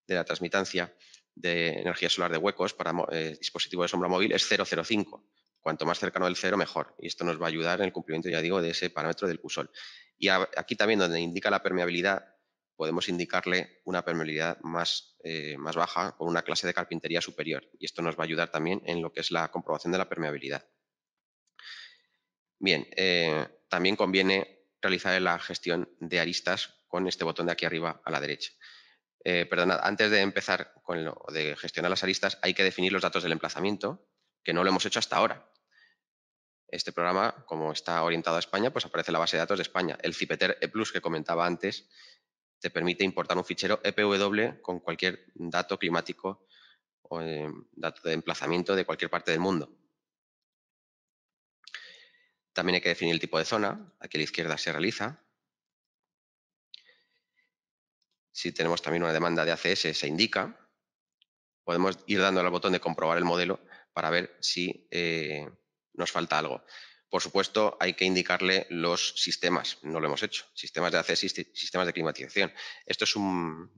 de la transmitancia de energía solar de huecos para dispositivo de sombra móvil es 0,05. Cuanto más cercano del 0, mejor. Y esto nos va a ayudar en el cumplimiento, ya digo, de ese parámetro del QSOL. Y aquí también donde indica la permeabilidad, podemos indicarle una permeabilidad más baja con una clase de carpintería superior. Y esto nos va a ayudar también en lo que es la comprobación de la permeabilidad. Bien, también conviene realizar la gestión de aristas con este botón de aquí arriba a la derecha. Perdonad, antes de empezar con lo de gestionar las aristas, hay que definir los datos del emplazamiento, que no lo hemos hecho hasta ahora. Este programa, como está orientado a España, pues aparece en la base de datos de España. El Cipeter E+ que comentaba antes te permite importar un fichero EPW con cualquier dato climático o dato de emplazamiento de cualquier parte del mundo. También hay que definir el tipo de zona. Aquí a la izquierda se realiza. Si tenemos también una demanda de ACS, se indica. Podemos ir dando al botón de comprobar el modelo para ver si nos falta algo. Por supuesto, hay que indicarle los sistemas, no lo hemos hecho, sistemas de ACS y sistemas de climatización. Esto es un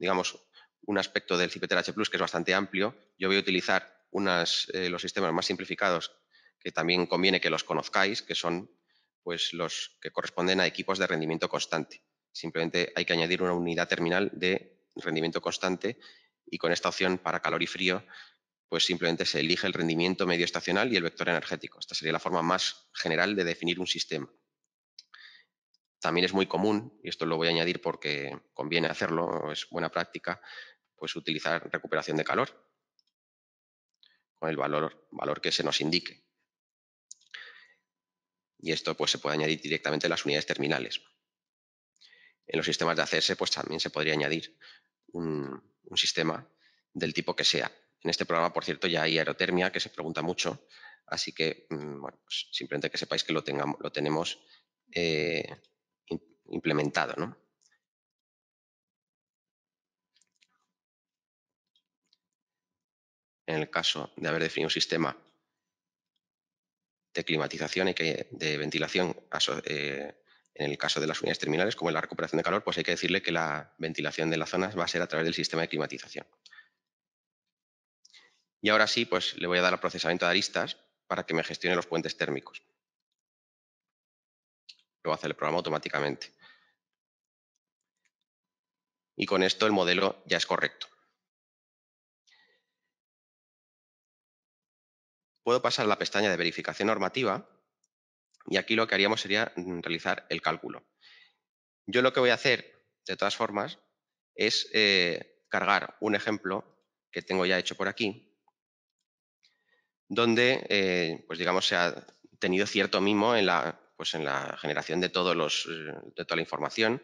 aspecto del Cipeter H+ que es bastante amplio. Yo voy a utilizar los sistemas más simplificados que también conviene que los conozcáis, que son pues, los que corresponden a equipos de rendimiento constante. Simplemente hay que añadir una unidad terminal de rendimiento constante y con esta opción para calor y frío pues simplemente se elige el rendimiento medio estacional y el vector energético. Esta sería la forma más general de definir un sistema. También es muy común, y esto lo voy a añadir porque conviene hacerlo, es buena práctica, pues utilizar recuperación de calor con el valor que se nos indique. Y esto pues, se puede añadir directamente en las unidades terminales. En los sistemas de ACS pues, también se podría añadir un sistema del tipo que sea. En este programa, por cierto, ya hay aerotermia, que se pregunta mucho, así que bueno, pues simplemente que sepáis que lo tenemos implementado, ¿no? En el caso de haber definido un sistema de climatización y de ventilación, en el caso de las unidades terminales, como en la recuperación de calor, pues hay que decirle que la ventilación de las zonas va a ser a través del sistema de climatización. Y ahora sí, pues le voy a dar al procesamiento de aristas para que me gestione los puentes térmicos. Lo hace el programa automáticamente. Y con esto el modelo ya es correcto. Puedo pasar a la pestaña de verificación normativa y aquí lo que haríamos sería realizar el cálculo. Yo lo que voy a hacer, de todas formas, es cargar un ejemplo que tengo ya hecho por aquí, donde, pues digamos, se ha tenido cierto mimo en la generación de toda la información,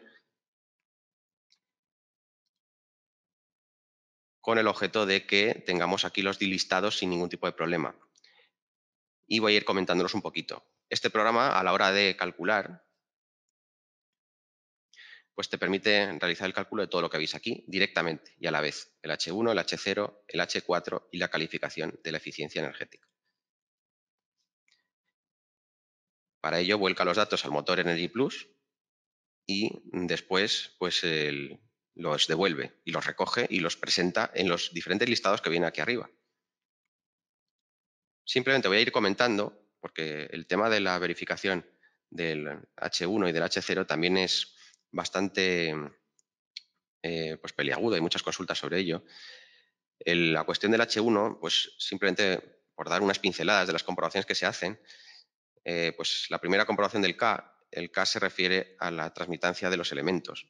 con el objeto de que tengamos aquí los listados sin ningún tipo de problema. Y voy a ir comentándolos un poquito. Este programa, a la hora de calcular, pues te permite realizar el cálculo de todo lo que veis aquí directamente y a la vez, el H1, el H0, el H4 y la calificación de la eficiencia energética. Para ello vuelca los datos al motor Energy Plus y después pues, los devuelve y los recoge y los presenta en los diferentes listados que vienen aquí arriba. Simplemente voy a ir comentando, porque el tema de la verificación del H1 y del H0 también es bastante pues peliagudo, hay muchas consultas sobre ello. La cuestión del H1, pues simplemente por dar unas pinceladas de las comprobaciones que se hacen, pues la primera comprobación del K, el K se refiere a la transmitancia de los elementos,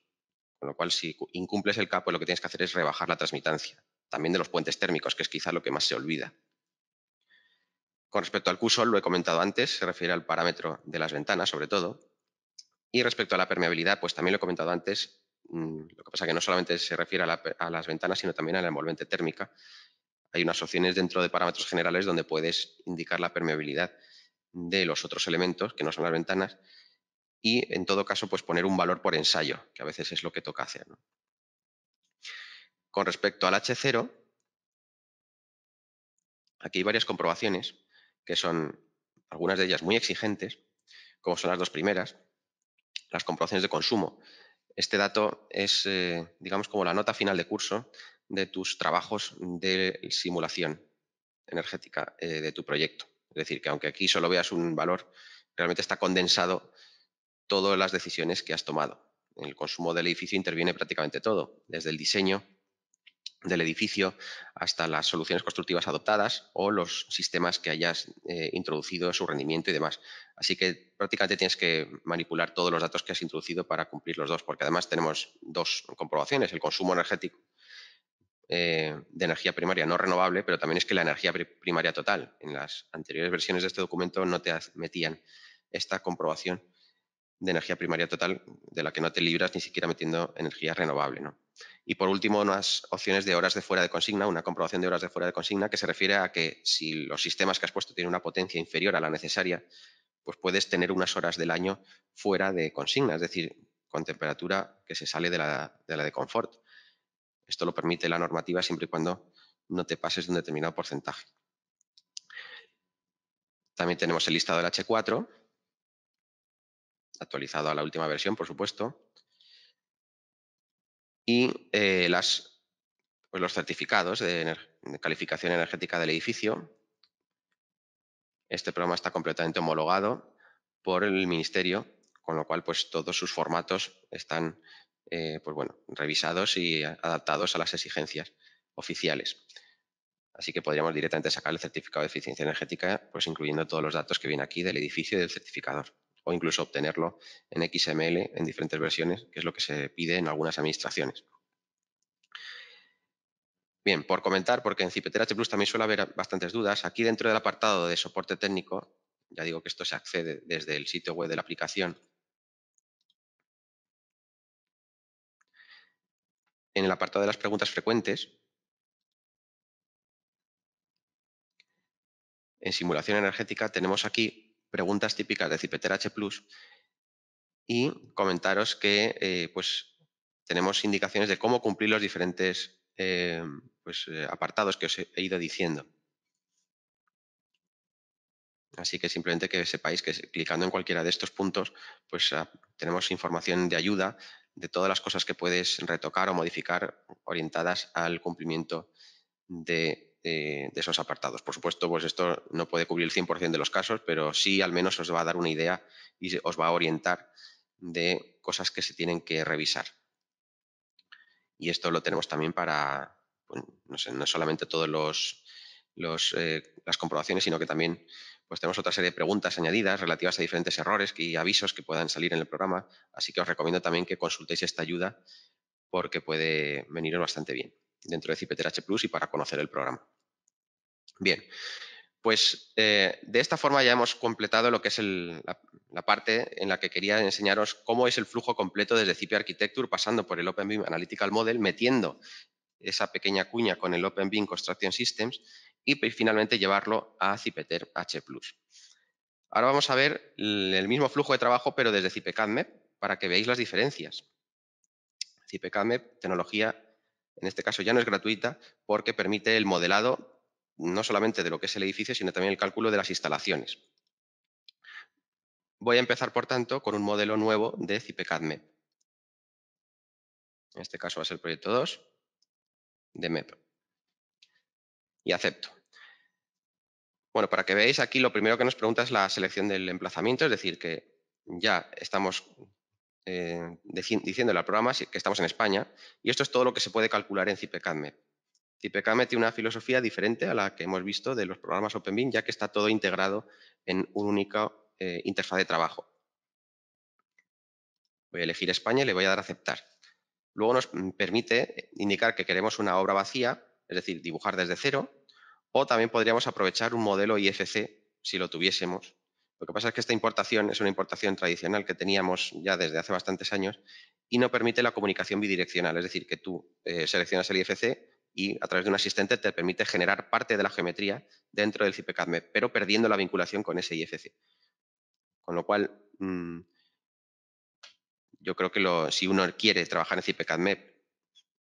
con lo cual si incumples el K, pues lo que tienes que hacer es rebajar la transmitancia, también de los puentes térmicos, que es quizá lo que más se olvida. Con respecto al Qsol, lo he comentado antes, se refiere al parámetro de las ventanas, sobre todo. Y respecto a la permeabilidad, pues también lo he comentado antes, lo que pasa es que no solamente se refiere a las ventanas, sino también a la envolvente térmica. Hay unas opciones dentro de parámetros generales donde puedes indicar la permeabilidad de los otros elementos, que no son las ventanas, y en todo caso, pues poner un valor por ensayo, que a veces es lo que toca hacer, ¿no? Con respecto al H0, aquí hay varias comprobaciones, que son algunas de ellas muy exigentes, como son las dos primeras, las comprobaciones de consumo. Este dato es, digamos, como la nota final de curso de tus trabajos de simulación energética de tu proyecto. Es decir, que aunque aquí solo veas un valor, realmente está condensado todas las decisiones que has tomado. En el consumo del edificio interviene prácticamente todo, desde el diseño del edificio hasta las soluciones constructivas adoptadas o los sistemas que hayas introducido, su rendimiento y demás. Así que prácticamente tienes que manipular todos los datos que has introducido para cumplir los dos, porque además tenemos dos comprobaciones, el consumo energético de energía primaria no renovable, pero también es que la energía primaria total. En las anteriores versiones de este documento no te metían esta comprobación de energía primaria total, de la que no te libras ni siquiera metiendo energía renovable, ¿no? Y por último, unas opciones de horas de fuera de consigna, una comprobación de horas de fuera de consigna, que se refiere a que si los sistemas que has puesto tienen una potencia inferior a la necesaria, pues puedes tener unas horas del año fuera de consigna, es decir, con temperatura que se sale de la de confort. Esto lo permite la normativa siempre y cuando no te pases de un determinado porcentaje. También tenemos el listado del H4, actualizado a la última versión, por supuesto, y pues los certificados de calificación energética del edificio. Este programa está completamente homologado por el Ministerio, con lo cual pues, todos sus formatos están pues, bueno, revisados y adaptados a las exigencias oficiales. Así que podríamos directamente sacar el certificado de eficiencia energética, pues incluyendo todos los datos que vienen aquí del edificio y del certificador, o incluso obtenerlo en XML en diferentes versiones, que es lo que se pide en algunas administraciones. Bien, por comentar, porque en Cipeter H+ también suele haber bastantes dudas, aquí dentro del apartado de soporte técnico, ya digo que esto se accede desde el sitio web de la aplicación, en el apartado de las preguntas frecuentes, en simulación energética tenemos aquí preguntas típicas de Cipeter H+, y comentaros que pues, tenemos indicaciones de cómo cumplir los diferentes apartados que os he ido diciendo. Así que simplemente que sepáis que clicando en cualquiera de estos puntos, pues tenemos información de ayuda de todas las cosas que puedes retocar o modificar orientadas al cumplimiento de esos apartados. Por supuesto, pues esto no puede cubrir el 100% de los casos, pero sí al menos os va a dar una idea y os va a orientar de cosas que se tienen que revisar. Y esto lo tenemos también para, pues, no solamente todas las comprobaciones, sino que también pues, tenemos otra serie de preguntas añadidas relativas a diferentes errores y avisos que puedan salir en el programa. Así que os recomiendo también que consultéis esta ayuda porque puede venir bastante bien dentro de Cipeter H+ y para conocer el programa. Bien, pues de esta forma ya hemos completado lo que es la parte en la que quería enseñaros cómo es el flujo completo desde CIPE Architecture pasando por el OpenBIM Analytical Model, metiendo esa pequeña cuña con el OpenBIM Construction Systems y finalmente llevarlo a Cipeter H+. Ahora vamos a ver el mismo flujo de trabajo pero desde CIPE-CADMEP para que veáis las diferencias. CIPE-CADMEP, tecnología, en este caso ya no es gratuita porque permite el modelado no solamente de lo que es el edificio, sino también el cálculo de las instalaciones. Voy a empezar, por tanto, con un modelo nuevo de CIPE-CAD-MEP. En este caso va a ser el proyecto 2 de MEP. Y acepto. Bueno, para que veáis aquí, lo primero que nos pregunta es la selección del emplazamiento, es decir, que ya estamos diciéndole al programa que estamos en España, y esto es todo lo que se puede calcular en CIPE-CAD-MEP. CIPE-CAD-MEP tiene una filosofía diferente a la que hemos visto de los programas OpenBIM, ya que está todo integrado en una única interfaz de trabajo. Voy a elegir España y le voy a dar a aceptar. Luego nos permite indicar que queremos una obra vacía, es decir, dibujar desde cero, o también podríamos aprovechar un modelo IFC si lo tuviésemos. Lo que pasa es que esta importación es una importación tradicional que teníamos ya desde hace bastantes años y no permite la comunicación bidireccional, es decir, que tú seleccionas el IFC y a través de un asistente te permite generar parte de la geometría dentro del CIPE-CAD-MEP, pero perdiendo la vinculación con ese IFC. Con lo cual, yo creo que si uno quiere trabajar en CIPE-CAD-MEP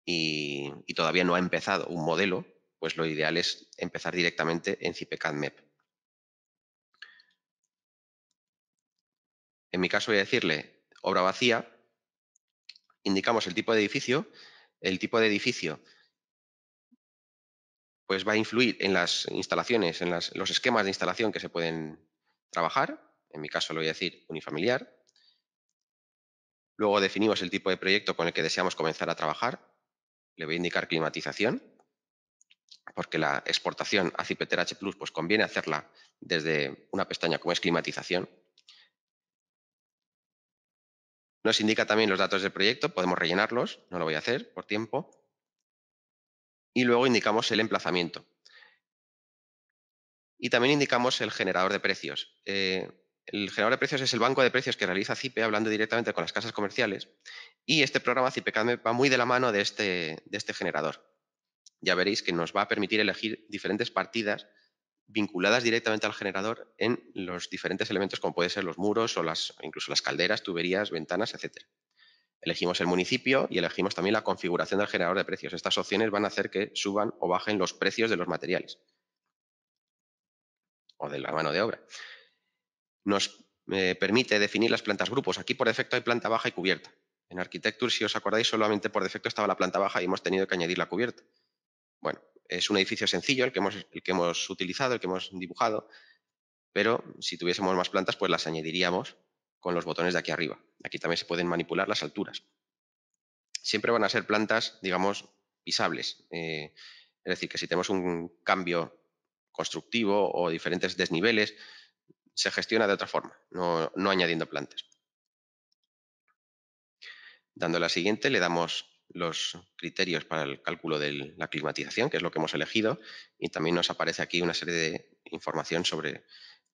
y todavía no ha empezado un modelo, pues lo ideal es empezar directamente en CIPE-CAD-MEP. En mi caso voy a decirle obra vacía, indicamos el tipo de edificio. El tipo de edificio pues va a influir en las instalaciones, en los esquemas de instalación que se pueden trabajar. En mi caso lo voy a decir unifamiliar. Luego definimos el tipo de proyecto con el que deseamos comenzar a trabajar. Le voy a indicar climatización, porque la exportación a CIPE-TRH Plus pues conviene hacerla desde una pestaña como es climatización. Nos indica también los datos del proyecto, podemos rellenarlos, no lo voy a hacer por tiempo. Y luego indicamos el emplazamiento. Y también indicamos el generador de precios. El generador de precios es el banco de precios que realiza CIPE hablando directamente con las casas comerciales. Y este programa CIPE-CAD-MEP va muy de la mano de este generador. Ya veréis que nos va a permitir elegir diferentes partidas vinculadas directamente al generador en los diferentes elementos como pueden ser los muros o incluso las calderas, tuberías, ventanas, etc. Elegimos el municipio y elegimos también la configuración del generador de precios. Estas opciones van a hacer que suban o bajen los precios de los materiales o de la mano de obra. Nos permite definir las plantas grupos. Aquí por defecto hay planta baja y cubierta. En Architecture, si os acordáis, solamente por defecto estaba la planta baja y hemos tenido que añadir la cubierta. Bueno, es un edificio sencillo el que hemos utilizado, el que hemos dibujado, pero si tuviésemos más plantas, pues las añadiríamos con los botones de aquí arriba. Aquí también se pueden manipular las alturas. Siempre van a ser plantas, digamos, pisables. Es decir, que si tenemos un cambio constructivo o diferentes desniveles, se gestiona de otra forma, no añadiendo plantas. Dando a la siguiente, le damos los criterios para el cálculo de la climatización, que es lo que hemos elegido, y también nos aparece aquí una serie de información sobre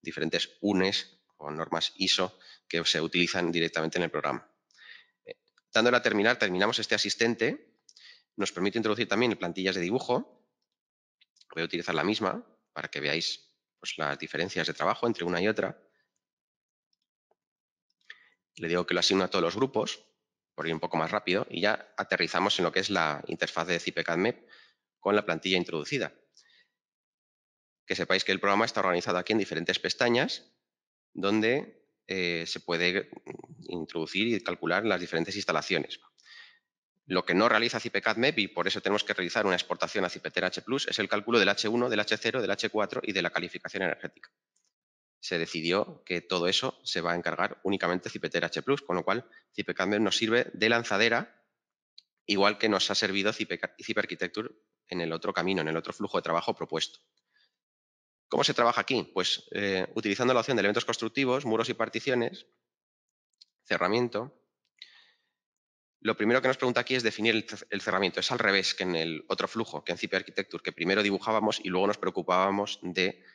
diferentes UNES o normas ISO que se utilizan directamente en el programa. Dándole a terminar, terminamos este asistente. Nos permite introducir también plantillas de dibujo. Voy a utilizar la misma para que veáis pues, las diferencias de trabajo entre una y otra. Le digo que lo asigno a todos los grupos, por ir un poco más rápido, y ya aterrizamos en lo que es la interfaz de CIPE-CAD-MEP con la plantilla introducida. Que sepáis que el programa está organizado aquí en diferentes pestañas donde se puede introducir y calcular las diferentes instalaciones. Lo que no realiza CIPE-CAD-MEP, y por eso tenemos que realizar una exportación a CIPE-TRH Plus, es el cálculo del H1, del H0, del H4 y de la calificación energética. Se decidió que todo eso se va a encargar únicamente CIPE-TRH Plus, con lo cual CIPE-CAD-MEP nos sirve de lanzadera, igual que nos ha servido CIPE Architecture en el otro camino, en el otro flujo de trabajo propuesto. ¿Cómo se trabaja aquí? Pues utilizando la opción de elementos constructivos, muros y particiones, cerramiento. Lo primero que nos pregunta aquí es definir el cerramiento. Es al revés que en el otro flujo, que en CIPE Architecture, que primero dibujábamos y luego nos preocupábamos de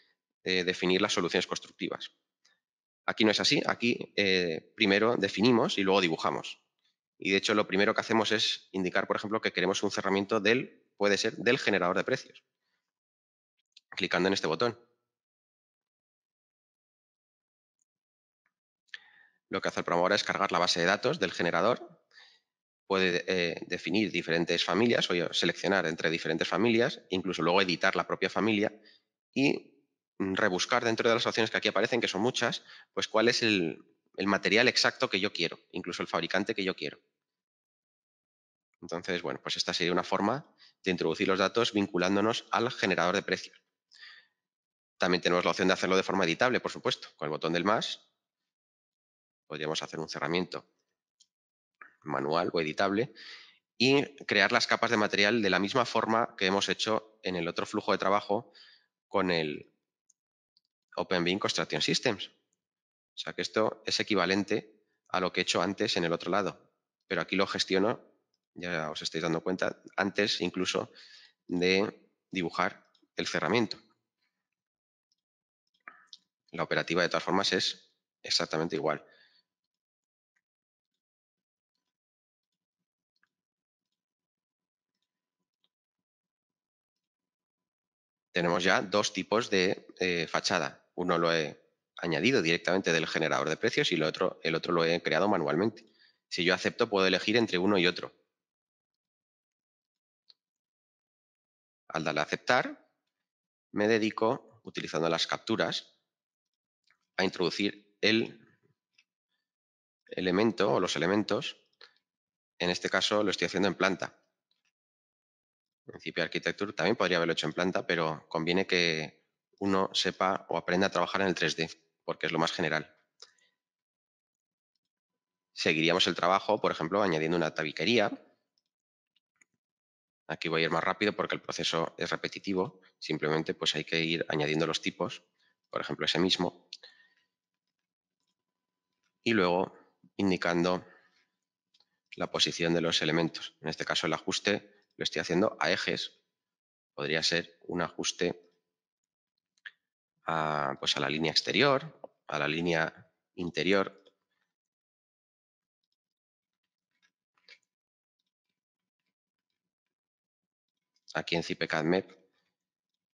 definir las soluciones constructivas. Aquí no es así. Aquí primero definimos y luego dibujamos. Y de hecho lo primero que hacemos es indicar, por ejemplo, que queremos un cerramiento puede ser del generador de precios. Clicando en este botón. Lo que hace el programa ahora es cargar la base de datos del generador. Puede definir diferentes familias o seleccionar entre diferentes familias, incluso luego editar la propia familia y rebuscar dentro de las opciones que aquí aparecen, que son muchas, pues cuál es el material exacto que yo quiero, incluso el fabricante que yo quiero. Entonces, bueno, pues esta sería una forma de introducir los datos vinculándonos al generador de precios. También tenemos la opción de hacerlo de forma editable, por supuesto. Con el botón del más podríamos hacer un cerramiento manual o editable y crear las capas de material de la misma forma que hemos hecho en el otro flujo de trabajo con el OpenBeam Construction Systems. O sea que esto es equivalente a lo que he hecho antes en el otro lado, pero aquí lo gestiono, ya os estáis dando cuenta, antes incluso de dibujar el cerramiento. La operativa, de todas formas, es exactamente igual. Tenemos ya dos tipos de fachada. Uno lo he añadido directamente del generador de precios y el otro lo he creado manualmente. Si yo acepto, puedo elegir entre uno y otro. Al darle a aceptar, me dedico, utilizando las capturas, a introducir el elemento o los elementos. En este caso lo estoy haciendo en planta. En principio Architecture también podría haberlo hecho en planta, pero conviene que uno sepa o aprenda a trabajar en el 3D, porque es lo más general. Seguiríamos el trabajo, por ejemplo, añadiendo una tabiquería. Aquí voy a ir más rápido porque el proceso es repetitivo. Simplemente pues hay que ir añadiendo los tipos, por ejemplo ese mismo, y luego indicando la posición de los elementos. En este caso el ajuste lo estoy haciendo a ejes. Podría ser un ajuste pues a la línea exterior, a la línea interior. Aquí en CIPE-CAD-MEP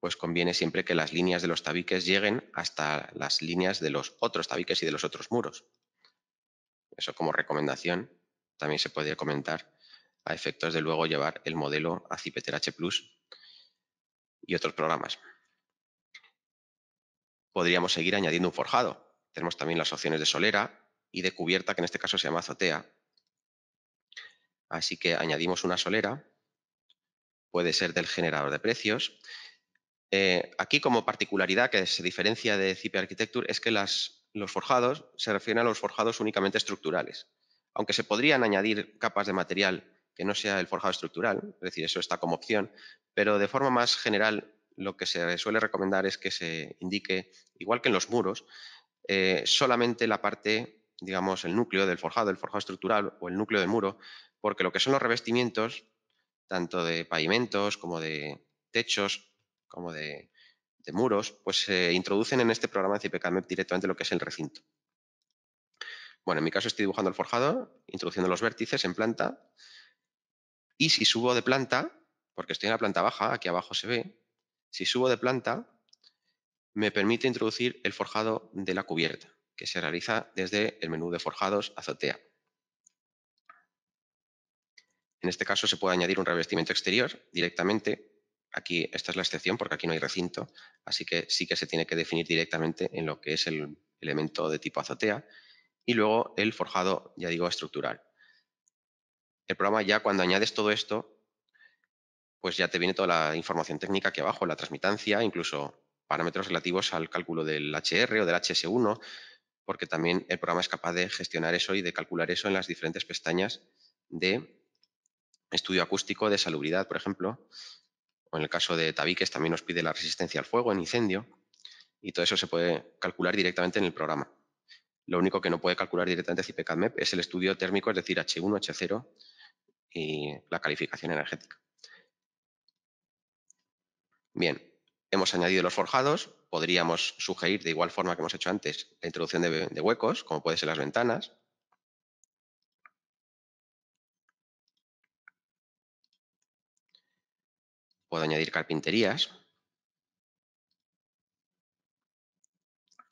pues conviene siempre que las líneas de los tabiques lleguen hasta las líneas de los otros tabiques y de los otros muros. Eso como recomendación también se podría comentar a efectos de luego llevar el modelo a CIPETR-H+ y otros programas. Podríamos seguir añadiendo un forjado. Tenemos también las opciones de solera y de cubierta, que en este caso se llama azotea. Así que añadimos una solera, puede ser del generador de precios. Aquí como particularidad que se diferencia de CIPE Architecture es que los forjados se refieren a los forjados únicamente estructurales. Aunque se podrían añadir capas de material que no sea el forjado estructural, es decir, eso está como opción, pero de forma más general lo que se suele recomendar es que se indique, igual que en los muros, solamente la parte, digamos, el núcleo del forjado, el forjado estructural o el núcleo del muro, porque lo que son los revestimientos, tanto de pavimentos como de techos, como de muros, pues se introducen en este programa de CIPE-CAD-MEP directamente lo que es el recinto. Bueno, en mi caso estoy dibujando el forjado, introduciendo los vértices en planta, y si subo de planta, porque estoy en la planta baja, aquí abajo se ve, si subo de planta, me permite introducir el forjado de la cubierta, que se realiza desde el menú de forjados azotea. En este caso se puede añadir un revestimiento exterior directamente. Aquí esta es la excepción porque aquí no hay recinto, así que sí que se tiene que definir directamente en lo que es el elemento de tipo azotea y luego el forjado, ya digo, estructural. El programa ya cuando añades todo esto, pues ya te viene toda la información técnica aquí abajo, la transmitancia, incluso parámetros relativos al cálculo del HR o del HS1, porque también el programa es capaz de gestionar eso y de calcular eso en las diferentes pestañas de estudio acústico, de salubridad, por ejemplo, o en el caso de tabiques también nos pide la resistencia al fuego en incendio, y todo eso se puede calcular directamente en el programa. Lo único que no puede calcular directamente CIPE-CAD-MEP es el estudio térmico, es decir, H1, H0 y la calificación energética. Bien, hemos añadido los forjados, podríamos sugerir de igual forma que hemos hecho antes la introducción de huecos, como pueden ser las ventanas. Puedo añadir carpinterías,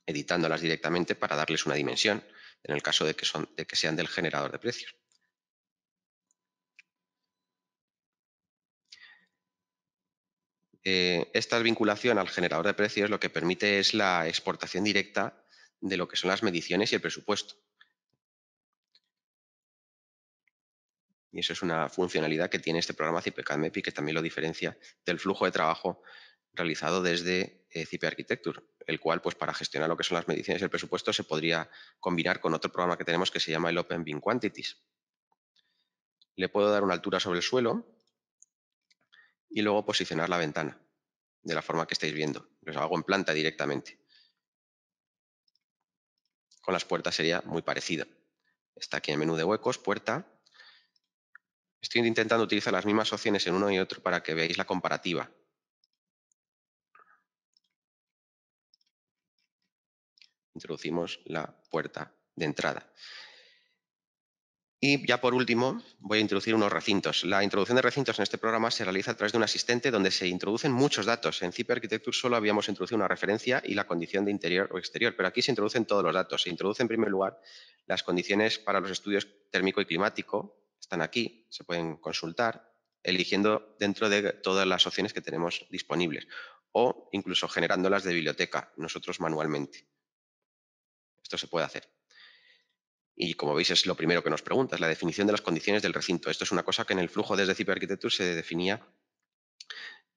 editándolas directamente para darles una dimensión, en el caso de que sean del generador de precios. esta vinculación al generador de precios lo que permite es la exportación directa de lo que son las mediciones y el presupuesto. Y eso es una funcionalidad que tiene este programa CIPE-CADMEP y que también lo diferencia del flujo de trabajo realizado desde CIPE Architecture, el cual, pues, para gestionar lo que son las mediciones y el presupuesto se podría combinar con otro programa que tenemos que se llama el Open Bin Quantities. Le puedo dar una altura sobre el suelo y luego posicionar la ventana de la forma que estáis viendo. Lo hago en planta directamente. Con las puertas sería muy parecido. Está aquí en el menú de huecos, puerta. Estoy intentando utilizar las mismas opciones en uno y otro para que veáis la comparativa. Introducimos la puerta de entrada. Y ya por último, voy a introducir unos recintos. La introducción de recintos en este programa se realiza a través de un asistente donde se introducen muchos datos. En CIPE Architecture solo habíamos introducido una referencia y la condición de interior o exterior, pero aquí se introducen todos los datos. Se introduce en primer lugar las condiciones para los estudios térmico y climático. Están aquí, se pueden consultar, eligiendo dentro de todas las opciones que tenemos disponibles o incluso generándolas de biblioteca, nosotros manualmente. Esto se puede hacer. Y como veis es lo primero que nos pregunta, es la definición de las condiciones del recinto. Esto es una cosa que en el flujo desde CIPE Architecture se definía,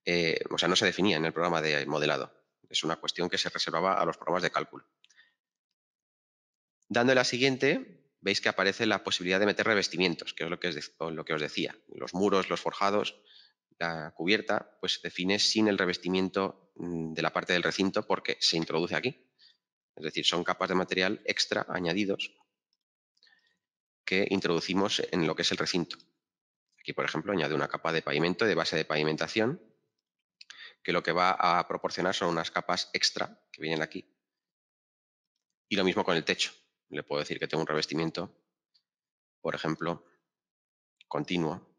no se definía en el programa de modelado. Es una cuestión que se reservaba a los programas de cálculo. Dándole a siguiente, veis que aparece la posibilidad de meter revestimientos, que es lo que os decía. Los muros, los forjados, la cubierta, pues se define sin el revestimiento de la parte del recinto porque se introduce aquí. Es decir, son capas de material extra añadidos que introducimos en lo que es el recinto. Aquí, por ejemplo, añade una capa de pavimento, de base de pavimentación, que lo que va a proporcionar son unas capas extra que vienen aquí. Y lo mismo con el techo. Le puedo decir que tengo un revestimiento, por ejemplo, continuo,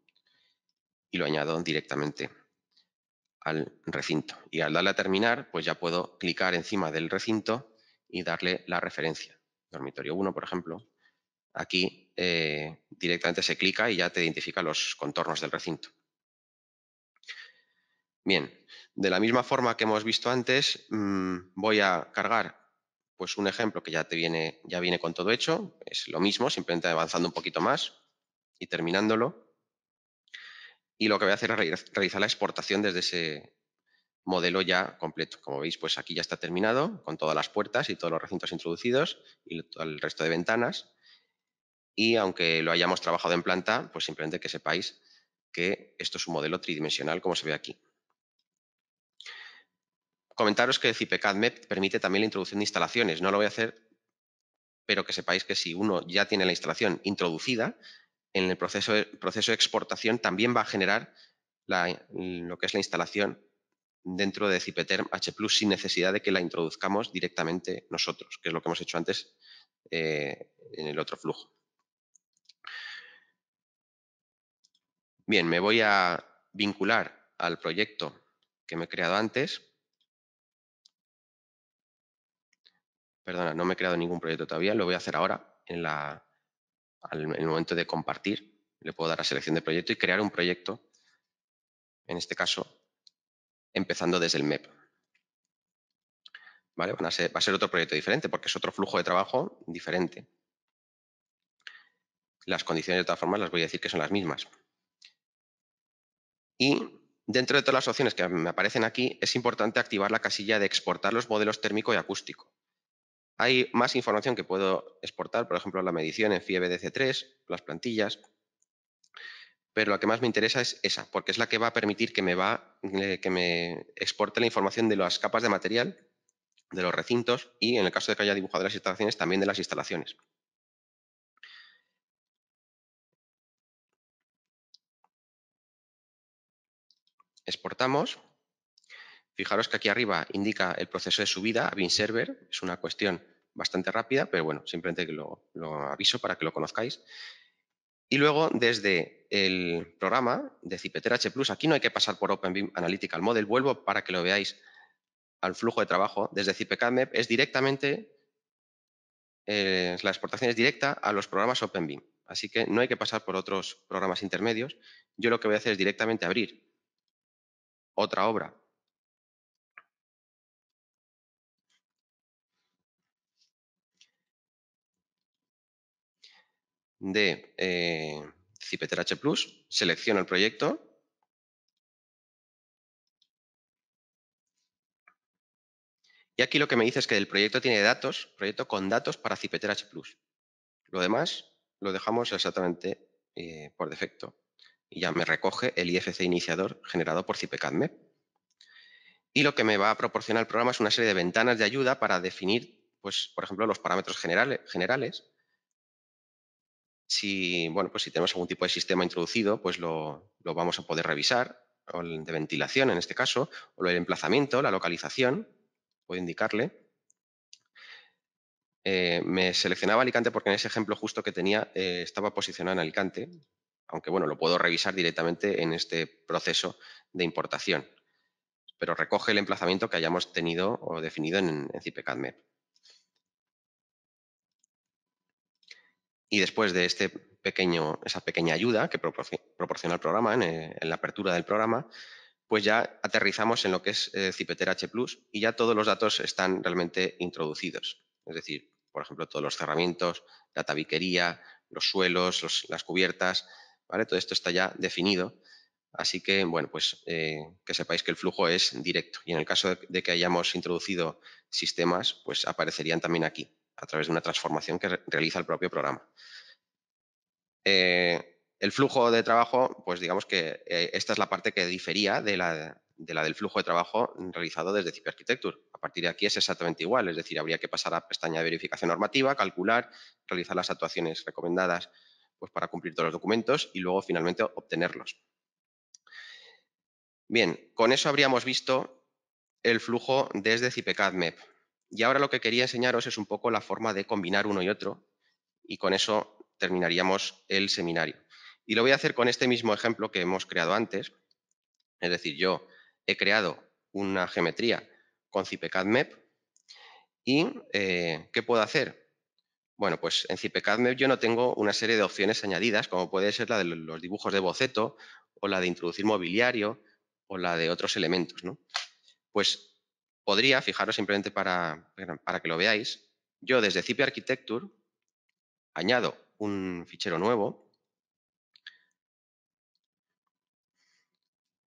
y lo añado directamente al recinto. Y al darle a terminar, pues ya puedo clicar encima del recinto y darle la referencia. Dormitorio 1, por ejemplo. Aquí directamente se clica y ya te identifica los contornos del recinto. Bien, de la misma forma que hemos visto antes, voy a cargar pues, un ejemplo que ya viene con todo hecho. Es lo mismo, simplemente avanzando un poquito más y terminándolo. Y lo que voy a hacer es realizar la exportación desde ese modelo ya completo. Como veis, pues aquí ya está terminado con todas las puertas y todos los recintos introducidos y todo el resto de ventanas. Y aunque lo hayamos trabajado en planta, pues simplemente que sepáis que esto es un modelo tridimensional como se ve aquí. Comentaros que CIPE-CADMEP permite también la introducción de instalaciones. No lo voy a hacer, pero que sepáis que si uno ya tiene la instalación introducida, en el proceso de exportación también va a generar lo que es la instalación dentro de CIPE-Term H+ sin necesidad de que la introduzcamos directamente nosotros, que es lo que hemos hecho antes en el otro flujo. Bien, me voy a vincular al proyecto que me he creado antes. Perdona, no me he creado ningún proyecto todavía, lo voy a hacer ahora en el momento de compartir. Le puedo dar a selección de proyecto y crear un proyecto, en este caso, empezando desde el MEP. ¿Vale? Va a ser otro proyecto diferente porque es otro flujo de trabajo diferente. Las condiciones, de todas formas, las voy a decir que son las mismas. Y dentro de todas las opciones que me aparecen aquí, es importante activar la casilla de exportar los modelos térmico y acústico. Hay más información que puedo exportar, por ejemplo, la medición en FIEBDC3, las plantillas, pero la que más me interesa es esa, porque es la que va a permitir que me exporte la información de las capas de material, de los recintos y, en el caso de que haya dibujado las instalaciones, también de las instalaciones. Exportamos. Fijaros que aquí arriba indica el proceso de subida a BinServer. Es una cuestión bastante rápida, pero bueno, simplemente que lo aviso para que lo conozcáis. Y luego, desde el programa de CIPE-Term H+, aquí no hay que pasar por OpenBIM Analytical Model. Vuelvo para que lo veáis al flujo de trabajo. Desde CIPE-CADMEP es directamente, la exportación es directa a los programas OpenBIM. Así que no hay que pasar por otros programas intermedios. Yo lo que voy a hacer es directamente abrir otra obra de Cipher Plus, selecciono el proyecto y aquí lo que me dice es que el proyecto tiene datos, proyecto con datos para Cipher Plus. Lo demás lo dejamos exactamente por defecto y ya me recoge el IFC iniciador generado por CIPECADME. Y lo que me va a proporcionar el programa es una serie de ventanas de ayuda para definir, pues, por ejemplo, los parámetros generales. Si, bueno, pues si tenemos algún tipo de sistema introducido, pues lo vamos a poder revisar, o el de ventilación en este caso, o el emplazamiento, la localización, puedo indicarle. Me seleccionaba Alicante porque en ese ejemplo justo que tenía estaba posicionado en Alicante, aunque bueno, lo puedo revisar directamente en este proceso de importación, pero recoge el emplazamiento que hayamos tenido o definido en CIPECADME. Y después de esa pequeña ayuda que proporciona el programa en la apertura del programa, pues ya aterrizamos en lo que es Cipher Plus y ya todos los datos están realmente introducidos. Es decir, por ejemplo, todos los cerramientos, la tabiquería, los suelos, las cubiertas, ¿vale? Todo esto está ya definido. Así que, bueno, pues que sepáis que el flujo es directo. Y en el caso de que hayamos introducido sistemas, pues aparecerían también aquí, a través de una transformación que realiza el propio programa. El flujo de trabajo, pues digamos que esta es la parte que difería de la del flujo de trabajo realizado desde Cipher Architecture. A partir de aquí es exactamente igual, es decir, habría que pasar a pestaña de verificación normativa, calcular, realizar las actuaciones recomendadas pues, para cumplir todos los documentos y luego finalmente obtenerlos. Bien, con eso habríamos visto el flujo desde CIPECADME. Y ahora lo que quería enseñaros es un poco la forma de combinar uno y otro y con eso terminaríamos el seminario. Y lo voy a hacer con este mismo ejemplo que hemos creado antes. Es decir, yo he creado una geometría con CIPECADME y ¿qué puedo hacer? Bueno, pues en CIPECADME yo no tengo una serie de opciones añadidas, como puede ser la de los dibujos de boceto o la de introducir mobiliario o la de otros elementos, ¿no? Pues podría, fijaros simplemente para que lo veáis, yo desde Cipher Architecture añado un fichero nuevo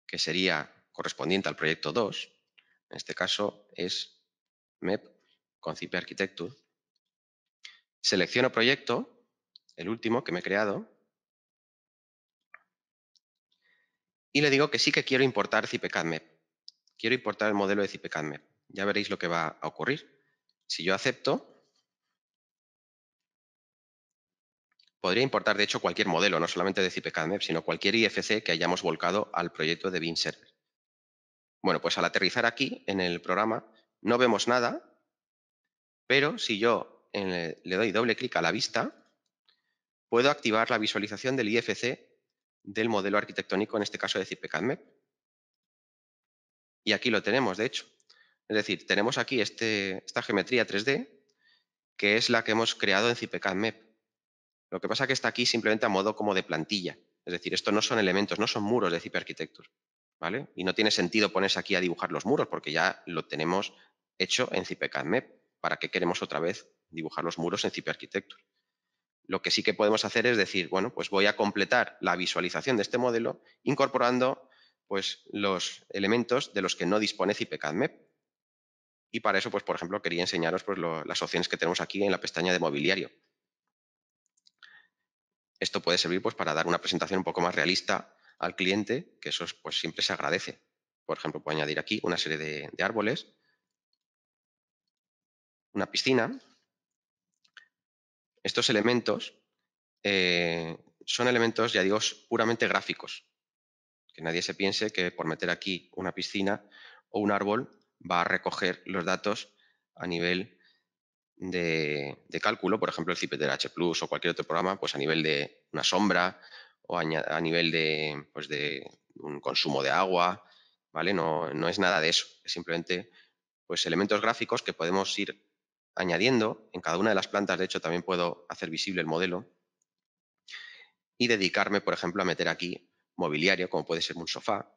que sería correspondiente al proyecto 2. En este caso es MEP con Cipher Architecture. Selecciono proyecto, el último que me he creado, y le digo que sí que quiero importar CIPECADME. Quiero importar el modelo de CIPECADME. Ya veréis lo que va a ocurrir. Si yo acepto, podría importar, de hecho, cualquier modelo, no solamente de CIPECADME, sino cualquier IFC que hayamos volcado al proyecto de Beam Server. Bueno, pues al aterrizar aquí en el programa no vemos nada, pero si yo le doy doble clic a la vista, puedo activar la visualización del IFC del modelo arquitectónico, en este caso de CIPECADME. Y aquí lo tenemos, de hecho. Es decir, tenemos aquí esta geometría 3D, que es la que hemos creado en CIPECADME. Lo que pasa es que está aquí simplemente a modo como de plantilla. Es decir, esto no son elementos, no son muros de Cipher Architecture, ¿vale? Y no tiene sentido ponerse aquí a dibujar los muros porque ya lo tenemos hecho en CIPECADME. ¿Para qué queremos otra vez dibujar los muros en Cipher Architecture? Lo que sí que podemos hacer es decir, bueno, pues voy a completar la visualización de este modelo incorporando pues, los elementos de los que no dispone CIPECADME. Y para eso, pues, por ejemplo, quería enseñaros pues, las opciones que tenemos aquí en la pestaña de mobiliario. Esto puede servir pues, para dar una presentación un poco más realista al cliente, que eso pues, siempre se agradece. Por ejemplo, puedo añadir aquí una serie de árboles, una piscina. Estos elementos son elementos, ya digo, puramente gráficos. Que nadie se piense que por meter aquí una piscina o un árbol va a recoger los datos a nivel de cálculo, por ejemplo, el Cipher Plus o cualquier otro programa, pues a nivel de una sombra o a nivel pues de un consumo de agua, ¿vale? No es nada de eso, es simplemente pues, elementos gráficos que podemos ir añadiendo. En cada una de las plantas, de hecho, también puedo hacer visible el modelo y dedicarme, por ejemplo, a meter aquí mobiliario, como puede ser un sofá,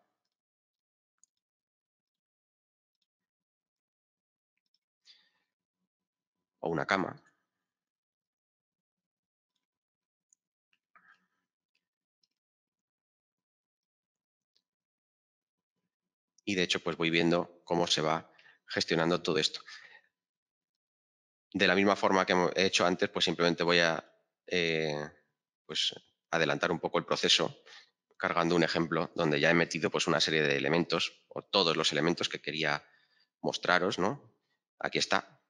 o una cama. y de hecho pues voy viendo cómo se va gestionando todo esto. De la misma forma que he hecho antes, pues simplemente voy a pues adelantar un poco el proceso cargando un ejemplo donde ya he metido pues una serie de elementos o todos los elementos que quería mostraros, ¿no? Aquí está.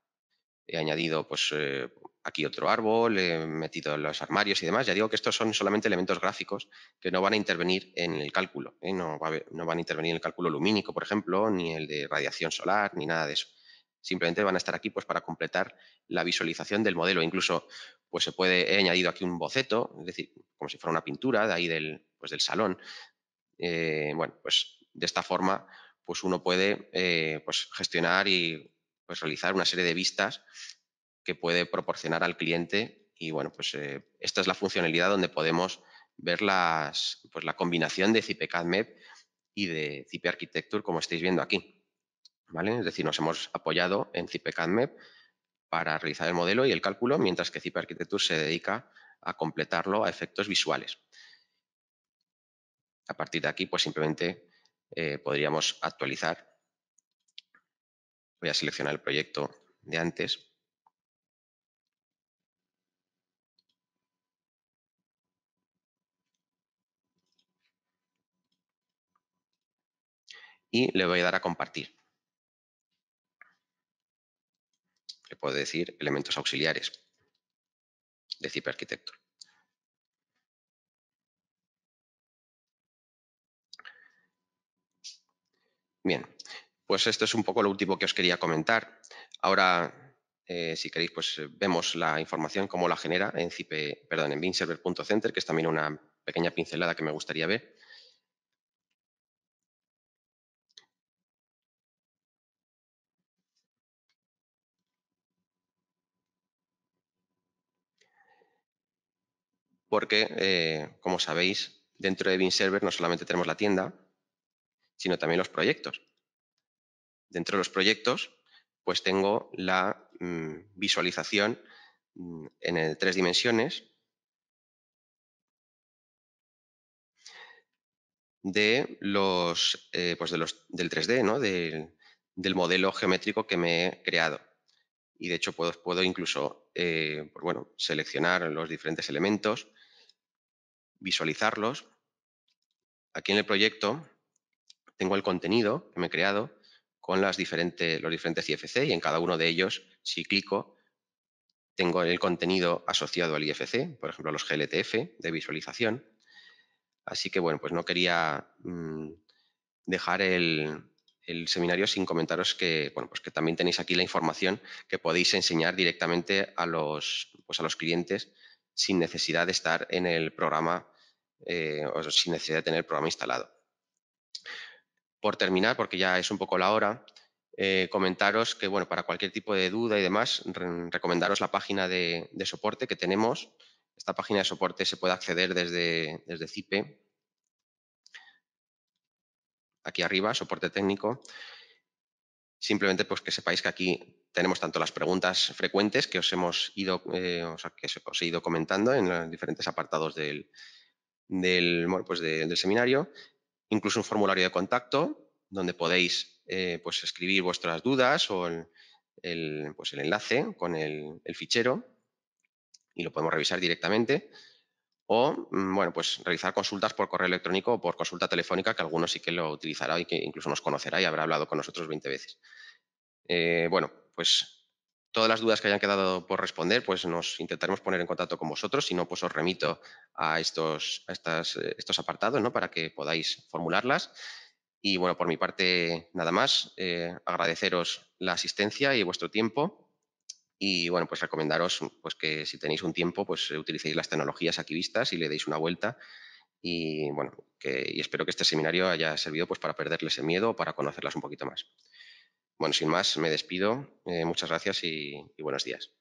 He añadido pues aquí otro árbol, he metido los armarios y demás. Ya digo que estos son solamente elementos gráficos que no van a intervenir en el cálculo. No van a intervenir en el cálculo lumínico, por ejemplo, ni el de radiación solar, ni nada de eso. Simplemente van a estar aquí pues, para completar la visualización del modelo. Incluso pues, he añadido aquí un boceto, es decir, como si fuera una pintura de ahí del salón. Bueno, pues de esta forma pues uno puede pues gestionar y pues realizar una serie de vistas que puede proporcionar al cliente y bueno, pues esta es la funcionalidad donde podemos ver pues la combinación de CIPE-CAD-MEP y de CIPE Architecture como estáis viendo aquí, ¿vale? Es decir, nos hemos apoyado en CIPE-CAD-MEP para realizar el modelo y el cálculo, mientras que CIPE Architecture se dedica a completarlo a efectos visuales. A partir de aquí, pues simplemente podríamos actualizar. Voy a seleccionar el proyecto de antes. Y le voy a dar a compartir. Le puedo decir elementos auxiliares de CIPE Architecture. Bien, pues esto es un poco lo último que os quería comentar. Ahora, si queréis, pues vemos la información, cómo la genera en en BeamServer.center, que es también una pequeña pincelada que me gustaría ver. Porque, como sabéis, dentro de BeamServer no solamente tenemos la tienda, sino también los proyectos. Dentro de los proyectos, pues tengo la visualización en 3 dimensiones de del 3D, ¿no? Del modelo geométrico que me he creado. Y de hecho puedo incluso pues bueno, seleccionar los diferentes elementos, visualizarlos. Aquí en el proyecto tengo el contenido que me he creado con los diferentes IFC y en cada uno de ellos, si clico, tengo el contenido asociado al IFC, por ejemplo, los GLTF de visualización. Así que, bueno, pues no quería dejar el seminario sin comentaros que, bueno, pues que también tenéis aquí la información que podéis enseñar directamente a los clientes sin necesidad de estar en el programa o sin necesidad de tener el programa instalado. Por terminar, porque ya es un poco la hora, comentaros que, bueno, para cualquier tipo de duda y demás, recomendaros la página de soporte que tenemos. Esta página de soporte se puede acceder desde CIPE, aquí arriba, soporte técnico. Simplemente pues que sepáis que aquí tenemos tanto las preguntas frecuentes que os hemos ido, que os he ido comentando en los diferentes apartados del seminario, incluso un formulario de contacto donde podéis pues escribir vuestras dudas o el enlace con el fichero y lo podemos revisar directamente. O, bueno, pues realizar consultas por correo electrónico o por consulta telefónica, que algunos sí que lo utilizará y que incluso nos conocerá y habrá hablado con nosotros 20 veces. Bueno, pues todas las dudas que hayan quedado por responder, pues nos intentaremos poner en contacto con vosotros. Si no, pues os remito a estos apartados, ¿no? Para que podáis formularlas. Y bueno, por mi parte, nada más. Agradeceros la asistencia y vuestro tiempo. Y bueno, pues recomendaros pues, que si tenéis un tiempo, pues utilicéis las tecnologías aquí vistas y le deis una vuelta. Y bueno, y espero que este seminario haya servido pues, para perderles ese miedo o para conocerlas un poquito más. Bueno, sin más, me despido. Muchas gracias y buenos días.